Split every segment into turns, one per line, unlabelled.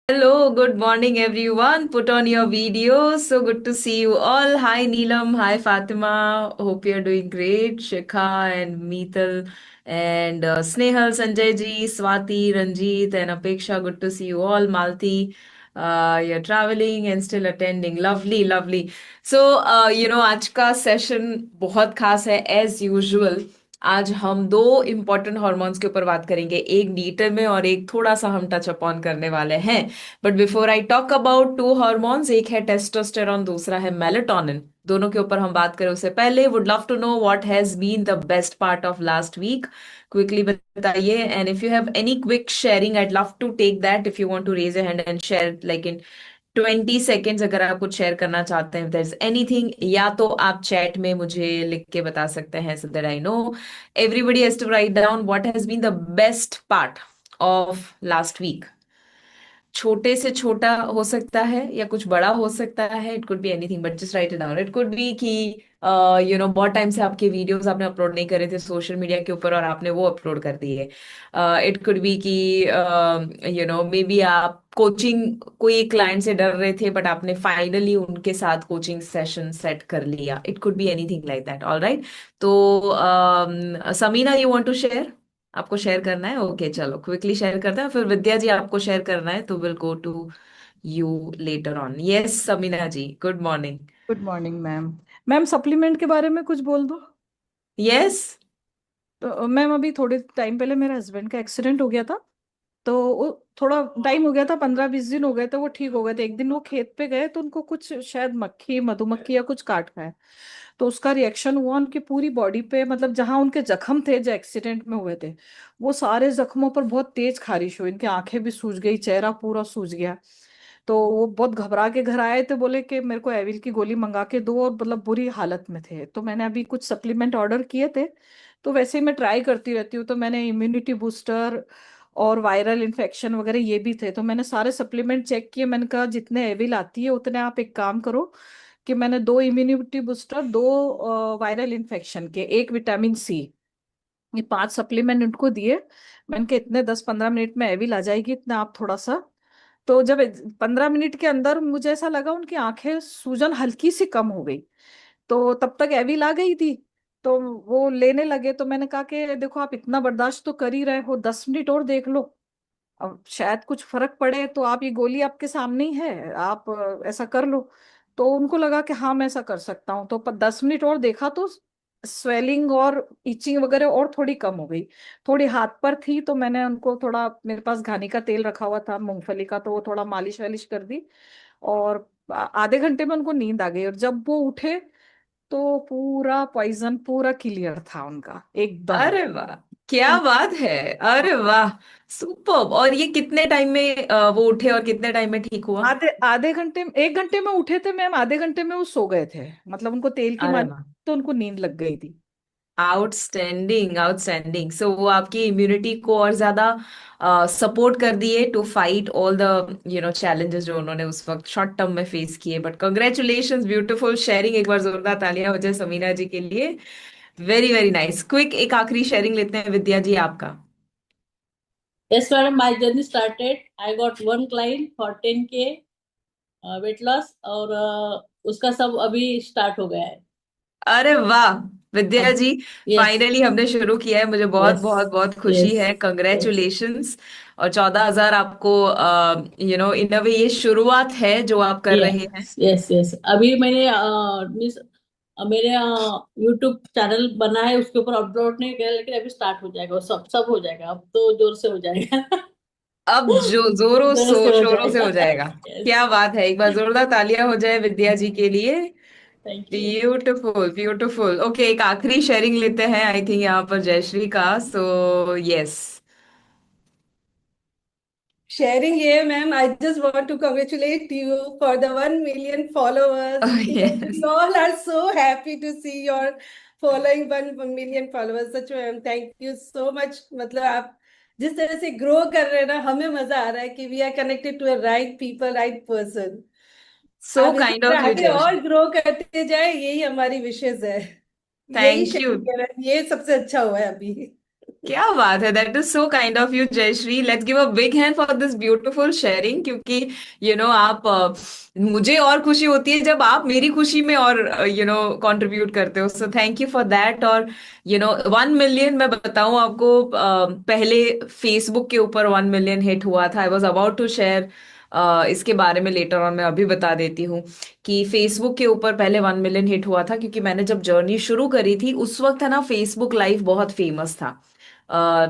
Hello, good morning, everyone. Put on your videos. So good to see you all. Hi, Neelam. Hi, Fatima. Hope you're doing great. Shikha and Meetal and Snehal, Sanjay ji, Swati, Ranjit, and Apeksha. Good to see you all. Malti, you're traveling and still attending. Lovely, lovely. So, आज का session बहुत खास है as usual. आज हम दो important hormones के ऊपर बात करेंगे, एक डिटेल में और एक थोड़ा सा हम टच अपॉन करने वाले हैं। But before I talk about to hormones, एक है टेस्टोस्टेरॉन, दूसरा है मेलेटोनिन, दोनों के ऊपर हम बात करें उससे पहले would love to know what has been the best part of last week. Quickly बताइए, and if you have any quick sharing I'd love to take that. If you want to raise a hand and share like in 20 seconds, अगर आप कुछ share करना चाहते हैं, there is anything, या तो आप चैट में मुझे लिख के बता सकते हैं so that I know. Everybody has to write down what has been the best part of last week. छोटे से छोटा हो सकता है या कुछ बड़ा हो सकता है, it could be anything, but just right it down. It could B कि बहुत टाइम से आपके वीडियोस आपने अपलोड नहीं करे थे सोशल मीडिया के ऊपर और आपने वो अपलोड कर दिए। इट कुड बी कि मे बी आप कोचिंग कोई एक क्लाइंट से डर रहे थे बट आपने फाइनली उनके साथ कोचिंग सेशन सेट कर लिया। It could be anything like that. All right. तो Sameena, you want to share? आपको शेयर करना है? ओके, चलो क्विकली शेयर करते हैं, फिर विद्या जी आपको शेयर करना है तो will go to you later on. Yes Samina ji, good morning.
Good morning ma'am. Ma'am supplement के बारे में कुछ बोल दो।
यस।
तो मैम अभी थोड़े टाइम पहले मेरे हस्बैंड का एक्सीडेंट हो गया था। तो वो थोड़ा टाइम हो गया था, 15-20 दिन हो गए थे, वो ठीक हो गए थे। एक दिन वो खेत पे गए तो उनको कुछ शायद मक्खी मधुमक्खी या कुछ काट खाए। तो उसका रिएक्शन हुआ उनकी पूरी बॉडी पे, मतलब जहां उनके जख्म थे जो एक्सीडेंट में हुए थे, वो सारे जख्मों पर बहुत तेज खारिश हुई। इनकी आंखें भी सूज गई, चेहरा पूरा सूज गया। तो वो बहुत घबरा के घर आए थे, बोले कि मेरे को एविल की गोली मंगा के दो, और मतलब बुरी हालत में थे। तो मैंने अभी कुछ सप्लीमेंट ऑर्डर किए थे। तो वैसे ही मैं ट्राई करती रहती हूँ, तो मैंने इम्यूनिटी बूस्टर और वायरल इन्फेक्शन वगैरह ये भी थे। तो मैंने सारे सप्लीमेंट चेक किए। मैंने कहा जितने एविल आती है उतने आप एक काम करो कि मैंने दो इम्यूनिटी बूस्टर, दो वायरल इन्फेक्शन के, एक विटामिन सी, ये 5 सप्लीमेंट उनको दिए। मैंने कहा इतने 10-15 मिनट में एविल आ जाएगी, इतना आप थोड़ा सा। तो जब 15 मिनट के अंदर मुझे ऐसा लगा उनकी आंखें सूजन हल्की सी कम हो गई। तो तब तक एविल आ गई थी। तो वो लेने लगे। तो मैंने कहा कि देखो आप इतना बर्दाश्त तो कर ही रहे हो, 10 मिनट और देख लो, अब शायद कुछ फर्क पड़े। तो आप ये गोली आपके सामने ही है, आप ऐसा कर लो। तो उनको लगा कि हाँ मैं ऐसा कर सकता हूँ। तो 10 मिनट और देखा तो स्वेलिंग और इचिंग वगैरह और थोड़ी कम हो गई। थोड़ी हाथ पर थी तो मैंने उनको थोड़ा, मेरे पास घानी का तेल रखा हुआ था मूंगफली का, तो वो थोड़ा मालिश वालिश कर दी। और आधे घंटे में उनको नींद आ गई। और जब वो उठे तो पूरा पॉइजन पूरा क्लियर था उनका एकदम।
अरे वाह, क्या बात है। अरे वाह, सुपर। और ये कितने टाइम में वो उठे और कितने टाइम में ठीक हुआ?
आधे आधे घंटे, 1 घंटे में उठे थे मैम, आधे घंटे में वो सो गए थे। मतलब उनको तेल की
अरे
मालिश,
वाह,
तो उनको नींद लग गई थी।
Outstanding outstanding. सो वो आपकी इम्यूनिटी को और ज्यादा सपोर्ट कर दिए to fight all the challenges जो उन्होंने उस वक्त शॉर्ट टर्म में फेस किए। But congratulations, beautiful sharing. एक बार जोरदार तालियां हो जाए समीना जी के लिए। Very very nice. क्विक एक आखिरी शेयरिंग लेते हैं, विद्या जी आपका।
Yes, madam. My journey started. I got one client for 10K weight loss और उसका सब अभी स्टार्ट हो गया है
अरे वाह, विद्या
अब।
जी,
यस,
फाइनली हमने शुरू किया है। मुझे बहुत
यस,
बहुत बहुत खुशी
यस,
है,
यस,
कंग्रेचुलेशंस। और 14,000 आपको, इन अ वे ये शुरुआत है जो आप कर रहे हैं।
Yes, yes, yes. अभी मैंने मीन्स मेरे यूट्यूब चैनल बना है, उसके ऊपर अपलोड नहीं किया, लेकिन अभी स्टार्ट हो जाएगा, वो सब सब हो जाएगा, अब तो जोर से हो जाएगा।
अब जो जोरों
जोर से हो
शोरों से
जाएगा।
हो जाएगा।
यस।
क्या बात है, एक बार जोरदार तालियां हो जाए विद्या जी के लिए।
Thank you.
Beautiful beautiful. Okay, एक आखिरी शेयरिंग लेते हैं, आई थिंक यहाँ पर जयश्री का। So yes.
Sharing here, ma'am. I just want to congratulate you for the 1 million followers. We
yes.
all are so happy to see your following 1 million followers. सच में ma'am, thank you so much. मतलब आप जिस तरह से grow कर रहे हैं ना, हमें मजा आ रहा है कि we are connected to a right people, right person.
So
आप इसी
काइंड
तरह
ऑफ यू
आगे
जयश्री।
और ग्रो करते जाए, यही हमारी विशेष है। यही
थैंक यू।
शेयर है, ये सबसे अच्छा हुआ है अभी।
क्या बात है, that is so kind of you Jayashree. Let's give a big hand for this beautiful sharing, क्योंकि आप मुझे और खुशी होती है जब आप मेरी खुशी में और कंट्रीब्यूट करते हो। So thank you for that. और 1 मिलियन, मैं बताऊं आपको, पहले फेसबुक के ऊपर 1 मिलियन हिट हुआ था। I was about to share इसके बारे में लेटर ऑन, मैं अभी बता देती हूँ कि फेसबुक के ऊपर पहले 1 मिलियन हिट हुआ था, क्योंकि मैंने जब जर्नी शुरू करी थी उस वक्त है ना, फेसबुक लाइव बहुत फेमस था।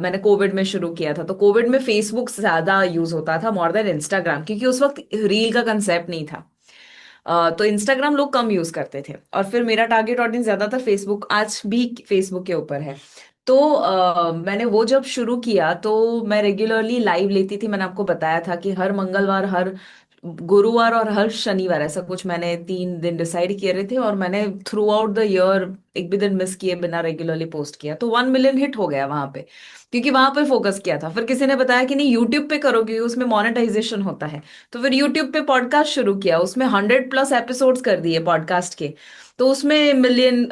मैंने कोविड में शुरू किया था, तो कोविड में फेसबुक ज्यादा यूज होता था मोर देन इंस्टाग्राम, क्योंकि उस वक्त रील का कंसेप्ट नहीं था। तो इंस्टाग्राम लोग कम यूज करते थे, और फिर मेरा टारगेट ऑडियंस ज्यादा था फेसबुक, आज भी फेसबुक के ऊपर है। तो मैंने वो जब शुरू किया तो मैं रेगुलरली लाइव लेती थी। मैंने आपको बताया था कि हर मंगलवार, हर गुरुवार और हर शनिवार, ऐसा कुछ मैंने 3 दिन डिसाइड किए रहे थे, और मैंने थ्रू आउट द ईयर एक भी दिन मिस किए बिना रेगुलरली पोस्ट किया। तो 1 मिलियन हिट हो गया वहां पे, क्योंकि वहां पे फोकस किया था। फिर किसी ने बताया कि नहीं, यूट्यूब पे करो क्योंकि उसमें मोनेटाइजेशन होता है। तो फिर यूट्यूब पे पॉडकास्ट शुरू किया, उसमें 100+ एपिसोड्स कर दिए पॉडकास्ट के, तो उसमें मिलियन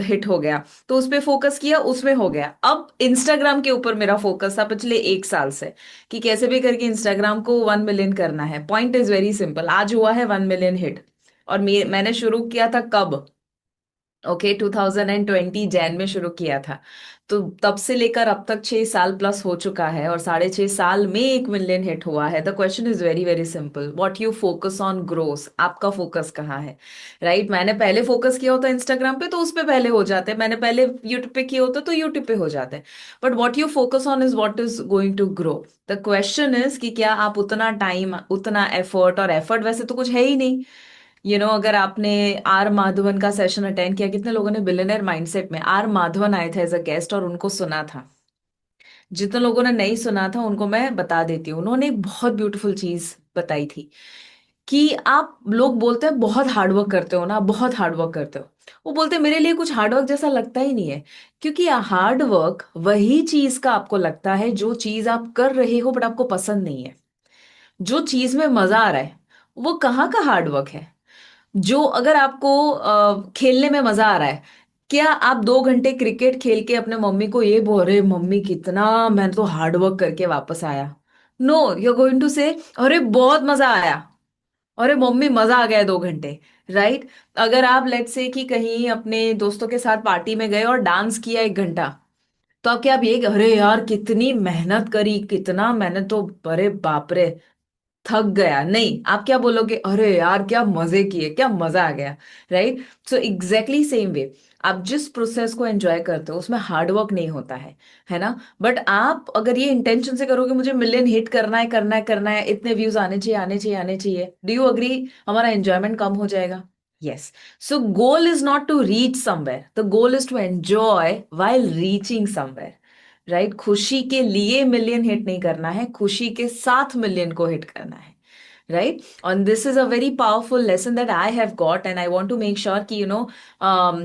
हिट हो गया। तो उस पे फोकस किया, उसमें हो गया। अब इंस्टाग्राम के ऊपर मेरा फोकस था पिछले 1 साल से, कि कैसे भी करके इंस्टाग्राम को 1 मिलियन करना है। पॉइंट इज वेरी सिंपल, आज हुआ है 1 मिलियन हिट। और मैंने शुरू किया था कब? ओके, 2020 जैन में शुरू किया था। तो तब से लेकर अब तक 6 साल+ हो चुका है, और 6.5 साल में 1 मिलियन हिट हुआ है। The question is very very simple, what you focus on grows. आपका फोकस कहाँ है? राइट, मैंने पहले फोकस किया होता इंस्टाग्राम पे तो उस पे पहले हो जाते, मैंने पहले यूट्यूब पे किया होता तो यूट्यूब पे हो जाते। But what you focus on is what is going to grow. The question is कि क्या आप उतना टाइम, उतना एफर्ट, और एफर्ट वैसे तो कुछ है ही नहीं। अगर आपने आर माधवन का सेशन अटेंड किया, कितने लोगों ने बिलियनर माइंडसेट में, आर माधवन आए थे एज अ गेस्ट और उनको सुना था? जितने लोगों ने नहीं सुना था उनको मैं बता देती हूँ। उन्होंने एक बहुत ब्यूटीफुल चीज बताई थी कि आप लोग बोलते हैं बहुत हार्डवर्क करते हो ना, बहुत हार्डवर्क करते हो। वो बोलते हैं मेरे लिए कुछ हार्डवर्क जैसा लगता ही नहीं है, क्योंकि हार्डवर्क वही चीज का आपको लगता है जो चीज आप कर रहे हो बट आपको पसंद नहीं है। जो चीज में मजा आ रहा है वो कहाँ का हार्डवर्क है? जो अगर आपको खेलने में मजा आ रहा है, क्या आप 2 घंटे क्रिकेट खेल के अपने मम्मी को ये बोल रहे, मम्मी कितना मैं तो हार्ड वर्क करके वापस आया? No, you are going to say अरे बहुत मजा आया, अरे मम्मी मजा आ गया 2 घंटे। राइट। अगर आप लेट्स से कि कहीं अपने दोस्तों के साथ पार्टी में गए और डांस किया 1 घंटा, तो आप क्या, आप ये अरे यार कितनी मेहनत करी, कितना मैंने तो, अरे बाप रे थक गया? नहीं, आप क्या बोलोगे, अरे यार क्या मजे किए, क्या मजा आ गया। Right. So exactly same way, आप जिस प्रोसेस को एंजॉय करते हो उसमें हार्डवर्क नहीं होता है ना? बट आप अगर ये इंटेंशन से करोगे मुझे मिलियन हिट करना है, करना है, करना है, इतने व्यूज आने चाहिए, आने चाहिए, आने चाहिए, डू यू अग्री हमारा एंजॉयमेंट कम हो जाएगा? Yes. So goal is not to reach somewhere, the goal is to enjoy while reaching somewhere. Right. खुशी के लिए मिलियन हिट नहीं करना है, खुशी के साथ मिलियन को हिट करना है। Right. And this is a very powerful lesson that I have got, and I want to make sure कि um,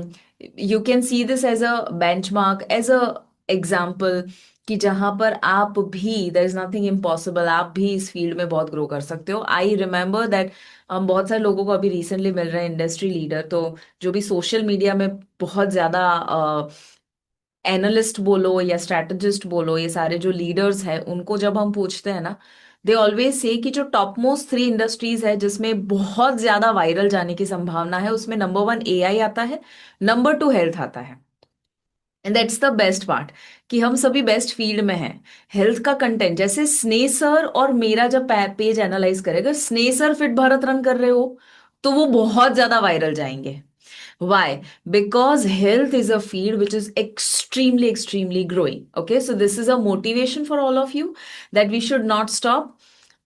you can see this as a benchmark, as a example, कि जहां पर आप भी, there is nothing impossible, आप भी इस field में बहुत ग्रो कर सकते हो। आई रिमेम्बर दैट हम बहुत सारे लोगों को अभी रिसेंटली मिल रहे हैं, इंडस्ट्री लीडर, तो जो भी सोशल मीडिया में बहुत ज्यादा एनालिस्ट बोलो या स्ट्रैटेजिस्ट बोलो, ये सारे जो लीडर्स हैं उनको जब हम पूछते हैं ना, दे ऑलवेज से कि जो टॉप मोस्ट 3 इंडस्ट्रीज है जिसमें बहुत ज्यादा वायरल जाने की संभावना है, उसमें नंबर 1 एआई आता है, नंबर 2 हेल्थ आता है। And that's the best part, कि हम सभी बेस्ट फील्ड में हैं। हेल्थ का कंटेंट, जैसे स्नेह सर और मेरा जब पेज एनालाइज करेगा, स्नेह सर फिट भारत रन कर रहे हो तो वो बहुत ज्यादा वायरल जाएंगे। Why? Because health is a field which is extremely, extremely growing. Okay, so this is a motivation for all of you that we should not stop.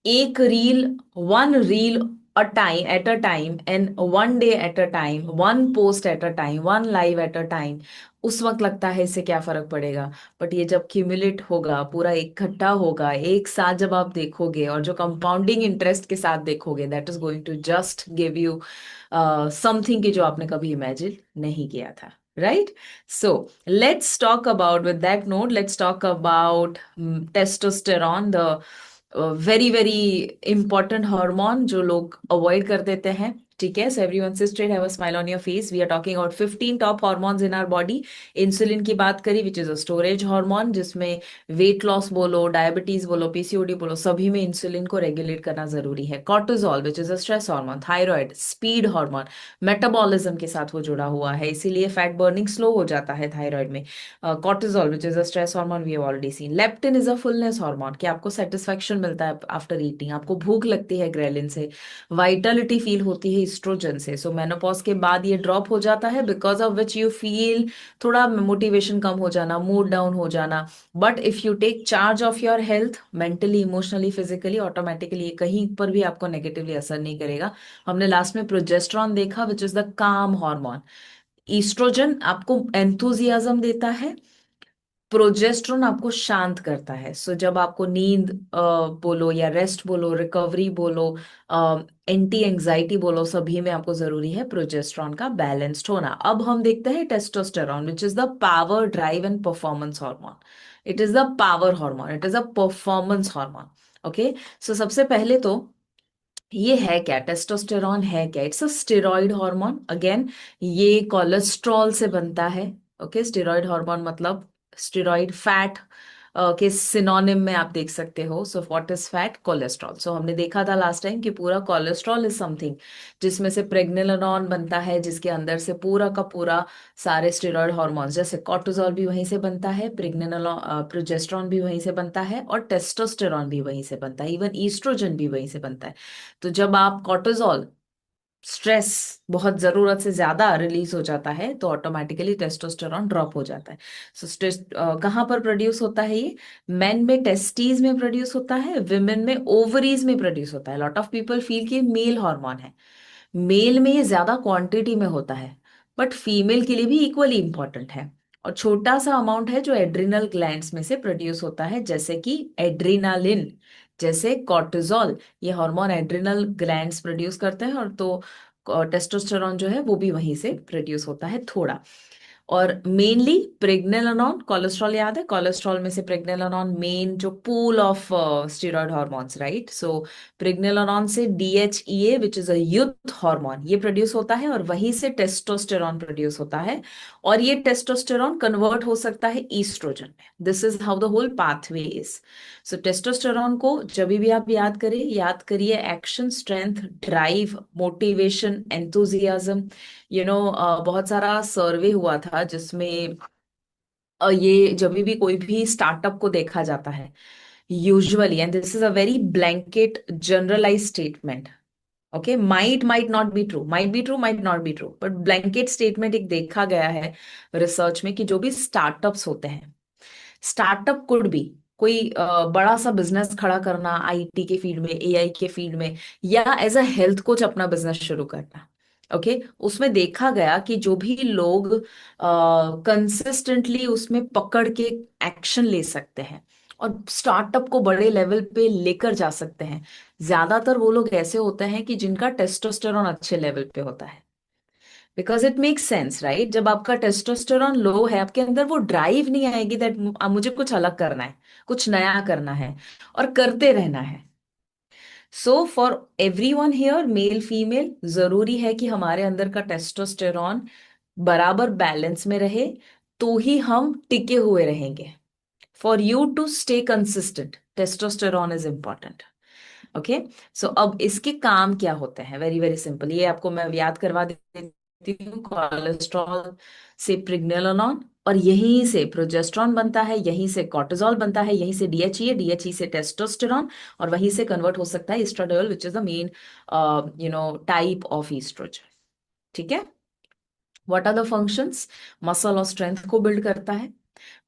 एक reel, one reel a time at a time, and one day at a time, one post at a time, one live at a time. उस वक्त लगता है इससे क्या फर्क पड़ेगा, but ये जब क्यूमुलेट होगा, पूरा इकट्ठा होगा, एक साथ जब आप देखोगे और जो कंपाउंडिंग इंटरेस्ट के साथ देखोगे, that is going to just give you something कि जो आपने कभी इमेजिन नहीं किया था। Right. So let's talk about, with that note, let's talk about testosterone, the very very important hormone जो लोग अवॉइड कर देते हैं। ठीक है, so everyone sit straight, have a smile on your face. We are talking about 15 top hormones in our body. Insulin की बात करी, which is a storage hormone, जिसमें वेट लॉस बोलो, डायबिटीज बोलो, पीसीओडी बोलो, सभी में इंसुलिन को रेगुलेट करना जरूरी है. Cortisol, which is a stress hormone. Thyroid, speed hormone, metabolism के साथ वो जुड़ा हुआ है, इसीलिए फैट बर्निंग स्लो हो जाता है थायराइड में. Cortisol, which is a stress hormone, we have already seen. Leptin is a fullness hormone, कि आपको सेटिस्फेक्शन मिलता है आफ्टर ईटिंग, आपको भूख लगती है ग्रेलिन से, वाइटलिटी फील होती है ईस्ट्रोजन से. सो मेनोपॉज के बाद ये ड्रॉप हो जाता है, because of which you feel थोड़ा मोटिवेशन कम हो जाना, मूड डाउन हो जाना. But if you take charge of your health mentally, emotionally, physically, automatically कहीं पर भी आपको नेगेटिवली असर नहीं करेगा. हमने लास्ट में प्रोजेस्टेरॉन देखा, विच इज द काम हार्मोन. ईस्ट्रोजन आपको एंथुजियाज्म देता है, प्रोजेस्टेरॉन आपको शांत करता है. सो जब आपको नींद बोलो या रेस्ट बोलो, रिकवरी बोलो, एंटी एंजाइटी बोलो, सभी में आपको जरूरी है प्रोजेस्टेरॉन का बैलेंस्ड होना. अब हम देखते हैं testosterone, which is the power, drive and performance hormone. It is the power hormone, it is a performance hormone. Okay, so सबसे पहले तो ये है क्या, टेस्टोस्टेरॉन है क्या? It's a steroid hormone. Again, ये कोलेस्ट्रॉल से बनता है. ओके, स्टेरॉइड हार्मोन मतलब स्टेरॉइड फैट के सिनोनिम में आप देख सकते हो. So what is fat? Cholesterol. So हमने देखा था लास्ट टाइम कि पूरा कोलेस्ट्रॉल इज समथिंग जिसमें से प्रेग्नेलोन बनता है, जिसके अंदर से पूरा का पूरा सारे स्टेरॉइड हार्मोन्स, जैसे कॉर्टिसोल भी वहीं से बनता है, प्रेग्नेलोन, प्रोजेस्टेरॉन भी वहीं से बनता है, और टेस्टोस्टेरॉन भी वहीं से बनता है, इवन ईस्ट्रोजन भी वहीं से बनता है. तो जब आप कॉर्टिसोल, स्ट्रेस बहुत जरूरत से ज्यादा रिलीज हो जाता है, तो ऑटोमेटिकली टेस्टोस्टेरॉन ड्रॉप हो जाता है. सो स्ट्रेस कहाँ पर प्रोड्यूस होता है? ये मेन में टेस्टीज में प्रोड्यूस होता है, विमेन में ओवरीज में प्रोड्यूस होता है. लॉट ऑफ पीपल फील कि मेल हार्मोन है, मेल में ये ज्यादा क्वांटिटी में होता है, बट फीमेल के लिए भी इक्वली इंपॉर्टेंट है. और छोटा सा अमाउंट है जो एड्रिनल ग्लैंड्स में से प्रोड्यूस होता है, जैसे कि एड्रीनालिन, जैसे कॉर्टिसोल. ये हार्मोन एड्रिनल ग्लैंड्स प्रोड्यूस करते हैं, और तो टेस्टोस्टेरॉन जो है वो भी वहीं से प्रोड्यूस होता है थोड़ा. और मेनली प्रेग्नेलोन, कोलेस्ट्रॉल याद है, कोलेस्ट्रॉल में से प्रेग्नेलोन मेन जो pool of steroid hormones, right. So pregnenolone से DHEA, which is a youth hormone, ये प्रोड्यूस होता है, और वहीं से टेस्टोस्टेरॉन प्रोड्यूस होता है, और ये टेस्टोस्टेरॉन कन्वर्ट हो सकता है ईस्ट्रोजन में. This is how the whole pathway is. So testosterone को जब भी आप याद करिए action, strength, drive, motivation, enthusiasm. बहुत सारा सर्वे हुआ था जिसमें ये जब भी कोई भी स्टार्टअप को देखा जाता है, usually, and this is a very blanket generalize statement. Okay, might not be true, might be true, might not be true, but blanket statement एक देखा गया है रिसर्च में, कि जो भी स्टार्टअप्स होते हैं, स्टार्टअप कुड बी कोई बड़ा सा बिजनेस खड़ा करना, IT के फील्ड में, AI के फील्ड में, या एज अ हेल्थ कोच अपना बिजनेस शुरू करना. ओके, उसमें देखा गया कि जो भी लोग कंसिस्टेंटली उसमें पकड़ के एक्शन ले सकते हैं और स्टार्टअप को बड़े लेवल पे लेकर जा सकते हैं, ज्यादातर वो लोग ऐसे होते हैं कि जिनका टेस्टोस्टेरॉन अच्छे लेवल पे होता है. Because it makes sense, right. जब आपका टेस्टोस्टेरॉन लो है, आपके अंदर वो ड्राइव नहीं आएगी दैट मुझे कुछ अलग करना है, कुछ नया करना है, और करते रहना है. So for every one here, male female, जरूरी है कि हमारे अंदर का टेस्टोस्टेरॉन बराबर बैलेंस में रहे, तो ही हम टिके हुए रहेंगे. For you to stay consistent, testosterone is important. Okay, so अब इसके काम क्या होते हैं? वेरी वेरी सिंपल, ये आपको मैं याद करवा देती हूँ. कोलेस्ट्रॉल से प्रेग्नेलोन, और यहीं से प्रोजेस्टेरॉन बनता है, यहीं से कॉर्टिसोल बनता है, यहीं से DHEA से टेस्टोस्टेरॉन, और वहीं से कन्वर्ट हो सकता है oestradiol, which is the main type of oestrogen. ठीक है. What are the functions? Muscle और स्ट्रेंथ को बिल्ड करता है,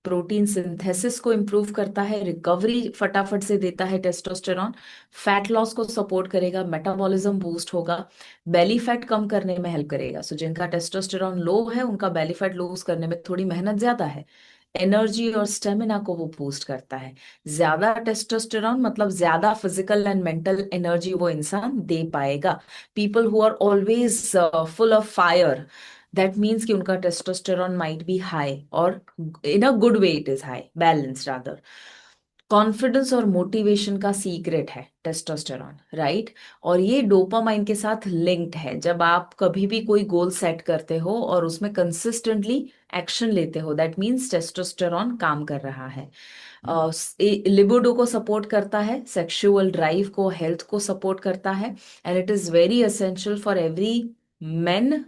प्रोटीन सिंथेसिस को इम्प्रूव करता है, रिकवरी फटाफट से देता है टेस्टोस्टेरॉन, फैट लॉस को सपोर्ट करेगा, मेटाबॉलिज्म बूस्ट होगा, बेली फैट कम करने में हेल्प करेगा. सो जिनका टेस्टोस्टेरॉन लो है उनका बेली फैट लूज करने में थोड़ी मेहनत ज्यादा है. एनर्जी और स्टेमिना को वो बूस्ट करता है. ज्यादा टेस्टोस्टेरॉन मतलब ज्यादा फिजिकल एंड मेंटल एनर्जी वो इंसान दे पाएगा. People who are always full of fire, that means कि उनका टेस्टोस्टेरॉन माइट बी हाई, और in a good way it is high, balance rather. Confidence और मोटिवेशन का सीक्रेट है टेस्टोस्टेरॉन, राइट। और ये डोपामाइन के साथ लिंक्ड है। जब आप कभी भी कोई गोल सेट करते हो और उसमें कंसिस्टेंटली एक्शन लेते हो, दैट मीन्स टेस्टोस्टेरॉन काम कर रहा है। लिबिडो को सपोर्ट करता है, सेक्सुअल ड्राइव को, हेल्थ को सपोर्ट करता है, and it is very essential for every man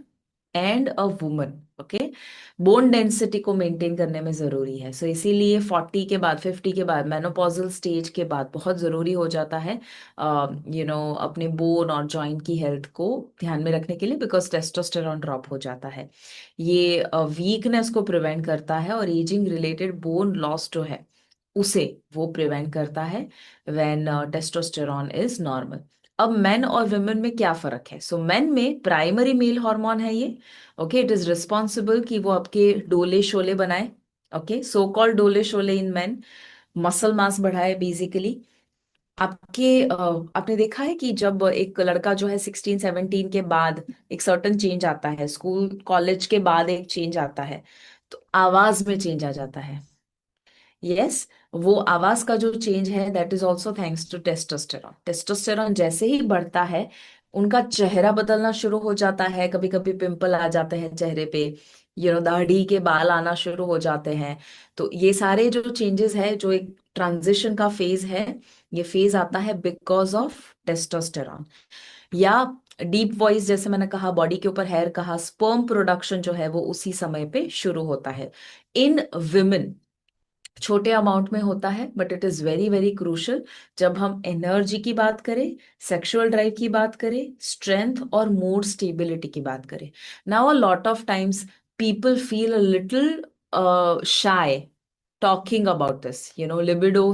and a woman. Okay, bone density को मेंटेन करने में जरूरी है। सो इसीलिए 40 के बाद, 50 के बाद, मेनोपॉजल स्टेज के बाद बहुत जरूरी हो जाता है अपने बोन और जॉइंट की हेल्थ को ध्यान में रखने के लिए, बिकॉज टेस्टोस्टेरॉन ड्रॉप हो जाता है। ये वीकनेस को प्रिवेंट करता है और एजिंग रिलेटेड बोन लॉस जो है उसे वो प्रिवेंट करता है व्हेन टेस्टोस्टेरॉन इज नॉर्मल। अब मेन और वुमेन में क्या फर्क है? सो मेन में प्राइमरी मेल हार्मोन है ये। ओके, इट इज रिस्पॉन्सिबल कि वो आपके डोले शोले बनाए। ओके, सो कॉल्ड डोले शोले इन मेन, मसल मास बढ़ाए बेसिकली। आपने देखा है कि जब एक लड़का जो है 16-17 के बाद एक सर्टन चेंज आता है, स्कूल कॉलेज के बाद एक चेंज आता है, तो आवाज में चेंज आ जाता है। यस, वो आवाज का जो चेंज है that is also thanks to testosterone. Testosterone जैसे ही बढ़ता है, उनका चेहरा बदलना शुरू हो जाता है। कभी कभी पिंपल आ जाते हैं चेहरे पे, दाढ़ी के बाल आना शुरू हो जाते हैं। तो ये सारे जो चेंजेस है, जो एक ट्रांजिशन का फेज है, ये फेज आता है बिकॉज ऑफ टेस्टोस्टेरॉन। या डीप वॉइस, जैसे मैंने कहा, बॉडी के ऊपर हेयर कहा, स्पर्म प्रोडक्शन जो है वो उसी समय पे शुरू होता है। इन विमेन छोटे अमाउंट में होता है, but it is very very crucial जब हम एनर्जी की बात करें, सेक्सुअल ड्राइव की बात करें, स्ट्रेंथ और मूड स्टेबिलिटी की बात करें। Now a lot of times people feel a little shy talking about this, libido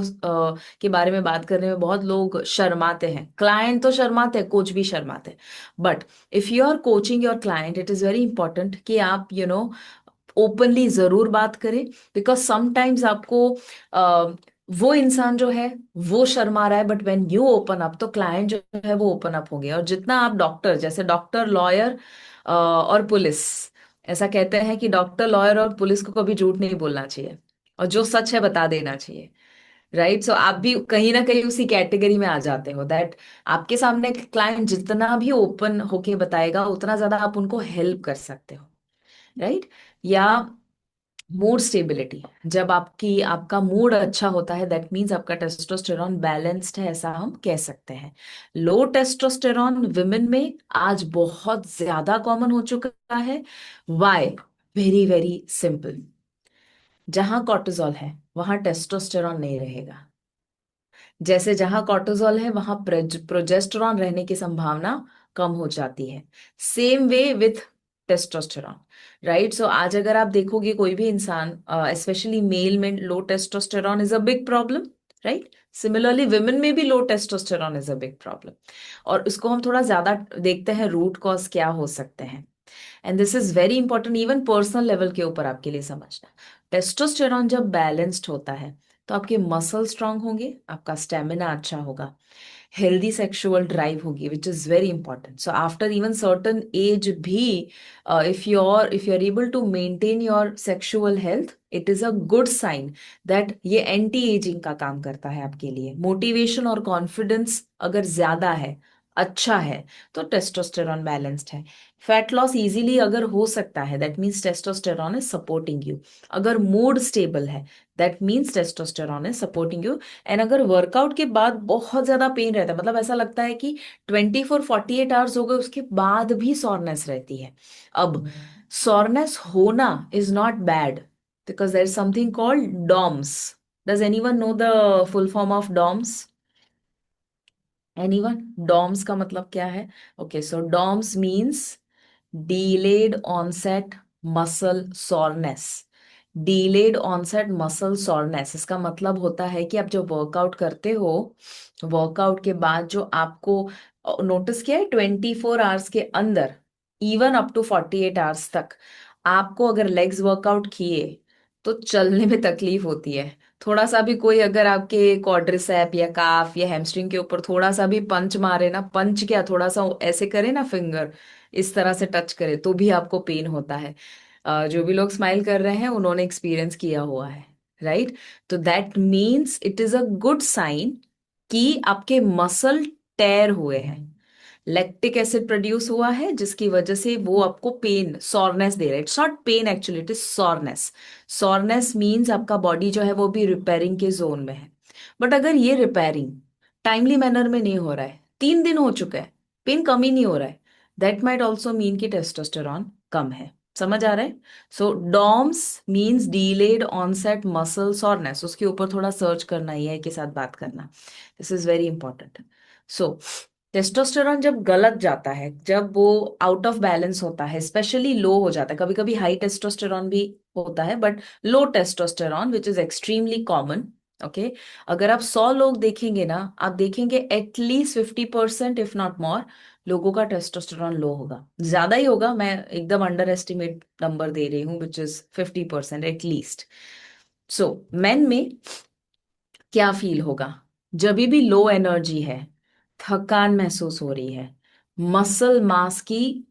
के बारे में बात करने में बहुत लोग शर्माते हैं। क्लाइंट तो शर्माते हैं, कोच भी शर्माते हैं। But if you are coaching your client, it is very important कि आप ओपनली जरूर बात करें, बिकॉज समटाइम्स आपको वो इंसान जो है वो शर्मा रहा है, but when you open up तो क्लाइंट जो है वो ओपन अप होंगे। और जितना आप डॉक्टर, जैसे डॉक्टर, लॉयर और पुलिस, ऐसा कहते हैं कि डॉक्टर, लॉयर और पुलिस को कभी झूठ नहीं बोलना चाहिए, और जो सच है बता देना चाहिए, राइट। सो आप भी कहीं ना कहीं उसी कैटेगरी में आ जाते हो, दैट आपके सामने क्लाइंट जितना भी ओपन होके बताएगा, उतना ज्यादा आप उनको हेल्प कर सकते हो, राइट। या मूड स्टेबिलिटी, जब आपका मूड अच्छा होता है, दैट मीन्स आपका टेस्टोस्टेरॉन बैलेंस्ड है, ऐसा हम कह सकते हैं। लो टेस्टोस्टेरॉन विमेन में आज बहुत ज्यादा कॉमन हो चुका है। वाई? वेरी वेरी सिंपल, जहां कॉर्टिसोल है वहां टेस्टोस्टेरॉन नहीं रहेगा। जैसे जहां कॉर्टिसोल है वहां प्रोजेस्टेरॉन रहने की संभावना कम हो जाती है। Same way with testosterone, right. So आज अगर आप देखोगे कोई भी इंसान, स्पेशली मेल में low testosterone is a big problem, right. Similarly women में भी low testosterone is a big problem. और इसको हम थोड़ा ज्यादा देखते हैं, रूट कॉज क्या हो सकते हैं। And this is very important even personal level के ऊपर आपके लिए समझना। टेस्टोस्टेरॉन जब बैलेंस्ड होता है तो आपके मसल स्ट्रांग होंगे, आपका स्टेमिना अच्छा होगा, हेल्दी सेक्सुअल ड्राइव होगी, which is very important. So after even certain age भी, if you're able to maintain your sexual health, it is a good sign that ये एंटी एजिंग का काम करता है आपके लिए। मोटिवेशन और कॉन्फिडेंस अगर ज्यादा है, अच्छा है, तो टेस्टोस्टेरॉन बैलेंस्ड है। फैट लॉस इजीली अगर हो सकता है, that means testosterone is supporting you. अगर मूड स्टेबल है, that means testosterone is supporting you. And अगर वर्कआउट के बाद बहुत ज्यादा पेन रहता है, मतलब ऐसा लगता है कि 24-48 आवर्स हो गए उसके बाद भी सॉरनेस रहती है। अब सॉरनेस होना is not bad, because there is something called DOMS. Does anyone know the full form of DOMS? Anyone? DOMS का मतलब क्या है? Okay, so DOMS means delayed onset muscle soreness। delayed onset muscle soreness इसका मतलब होता है कि आप जब वर्कआउट करते हो, वर्कआउट के बाद जो आपको, नोटिस किया है, 24 आवर्स के अंदर, इवन अप टू 48 आवर्स तक, आपको अगर लेग्स वर्कआउट किए तो चलने में तकलीफ होती है। थोड़ा सा भी कोई अगर आपके क्वाड्रिसेप या काफ या हैमस्ट्रिंग के ऊपर थोड़ा सा भी पंच मारे ना, पंच क्या, थोड़ा सा ऐसे करे ना, फिंगर इस तरह से टच करे, तो भी आपको पेन होता है। जो भी लोग स्माइल कर रहे हैं उन्होंने एक्सपीरियंस किया हुआ है। राइट? तो that means it is a good sign कि आपके मसल टेयर हुए हैं, लैक्टिक एसिड प्रोड्यूस हुआ है, जिसकी वजह से वो आपको पेन, सॉरनेस दे रहा है। It's not pain actually, it is soreness. Soreness means आपका बॉडी जो है वो भी रिपेयरिंग के जोन में है। बट अगर ये रिपेयरिंग टाइमली मैनर में नहीं हो रहा है, 3 दिन हो चुका है, पेन कम ही नहीं हो रहा है, दैट माइट ऑल्सो मीन कि टेस्टोस्टेरॉन कम है। समझ आ रहा है? सो डॉम्स मीन्स डीलेड ऑनसेट मसल सॉरनेस, उसके ऊपर थोड़ा सर्च करना, ये के साथ बात करना, this is very important. So testosterone जब गलत जाता है, जब वो आउट ऑफ बैलेंस होता है, स्पेशली लो हो जाता है, कभी कभी हाई टेस्टोस्टेरॉन भी होता है, but low testosterone which is extremely common. Okay, अगर आप 100 लोग देखेंगे ना, आप देखेंगे एटलीस्ट 50% इफ नॉट मोर लोगों का टेस्टोस्टेरॉन लो होगा। ज्यादा ही होगा, मैं एकदम अंडर एस्टिमेट नंबर दे रही हूँ, which is 50% at least. So main में क्या फील होगा? जब भी लो एनर्जी है, थकान महसूस हो रही है, मसल मास की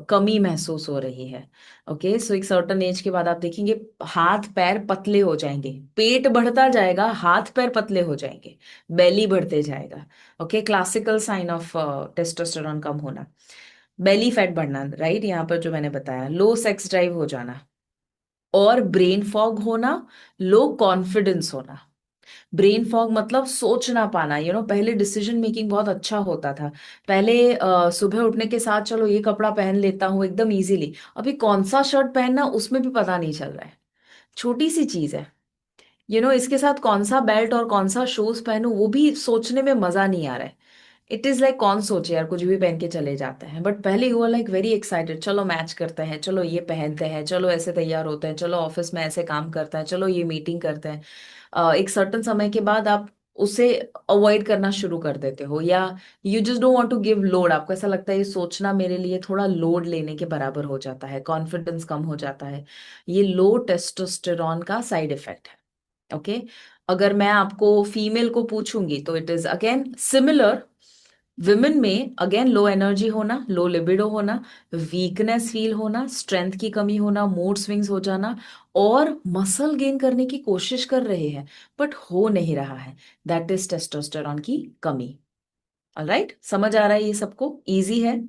कमी महसूस हो रही है। ओके, सो एक सर्टन एज के बाद आप देखेंगे हाथ पैर पतले हो जाएंगे, पेट बढ़ता जाएगा, हाथ पैर पतले हो जाएंगे, बेली बढ़ते जाएगा। Okay, classical sign of testosterone कम होना। बेली फैट बढ़ना, राइट? यहाँ पर जो मैंने बताया, लो सेक्स ड्राइव हो जाना, और ब्रेन फॉग होना, लो कॉन्फिडेंस होना। ब्रेन फॉग मतलब सोच ना पाना, पहले डिसीजन मेकिंग बहुत अच्छा होता था, पहले सुबह उठने के साथ चलो ये कपड़ा पहन लेता हूँ एकदम इजीली, अभी कौन सा शर्ट पहनना उसमें भी पता नहीं चल रहा है। छोटी सी चीज है, इसके साथ कौन सा बेल्ट और कौन सा शूज पहनूं वो भी सोचने में मजा नहीं आ रहा है। इट इज लाइक कौन सोचे यार, कुछ भी पहन के चले जाते हैं, बट पहले you are like very excited, चलो मैच करते हैं, चलो ये पहनते हैं, चलो ऐसे तैयार होते हैं, चलो ऑफिस में ऐसे काम करते हैं, चलो ये मीटिंग करते हैं। एक सर्टन समय के बाद आप उसे अवॉइड करना शुरू कर देते हो, या you just don't want to give load, आपको ऐसा लगता है ये सोचना मेरे लिए थोड़ा लोड लेने के बराबर हो जाता है, कॉन्फिडेंस कम हो जाता है। ये लो टेस्टोस्टेरॉन का साइड इफेक्ट है। ओके, अगर मैं आपको फीमेल को पूछूंगी तो it is again similar. Women में अगेन लो एनर्जी होना, लो लिबिडो होना, वीकनेस फील होना, स्ट्रेंथ की कमी होना, मूड स्विंग्स हो जाना, और मसल गेन करने की कोशिश कर रहे हैं बट हो नहीं रहा है, दैट इज टेस्टोस्टेरॉन की कमी। ऑलराइट, समझ आ रहा है ये सबको? इजी है?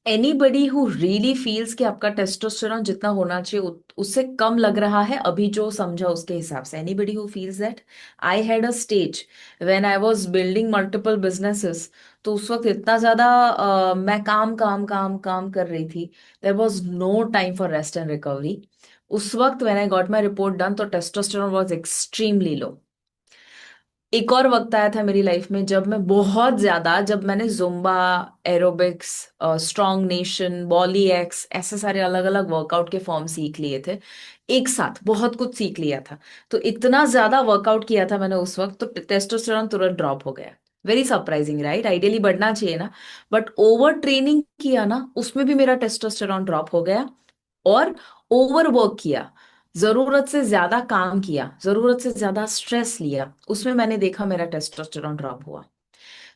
एनीबडी हु रियली फील्स कि आपका टेस्टोस्टेरॉन जितना होना चाहिए उससे कम लग रहा है, अभी जो समझा उसके हिसाब से, anybody who feels that? I had a stage when I was building multiple businesses, तो उस वक्त इतना ज्यादा मैं काम काम काम काम कर रही थी, there was no time for rest and recovery. उस वक्त when I got my report done, तो टेस्टोस्टेरॉन वाज एक्सट्रीमली लो। एक और वक्त आया था मेरी लाइफ में जब मैं बहुत ज्यादा, जब मैंने जुम्बा, एरोबिक्स, स्ट्रॉन्ग नेशन, बॉली एक्स, ऐसे सारे अलग अलग वर्कआउट के फॉर्म सीख लिए थे, एक साथ बहुत कुछ सीख लिया था, तो इतना ज्यादा वर्कआउट किया था मैंने उस वक्त, तो टेस्टोस्टेरॉन तुरंत ड्रॉप हो गया। Very surprising, right? आइडियली बढ़ना चाहिए ना, बट ओवर ट्रेनिंग किया ना, उसमें भी मेरा टेस्टोस्टेरॉन ड्रॉप हो गया। और ओवर वर्क किया, जरूरत से ज्यादा काम किया, जरूरत से ज्यादा स्ट्रेस लिया, उसमें मैंने देखा मेरा टेस्टोस्टेरॉन ड्रॉप हुआ।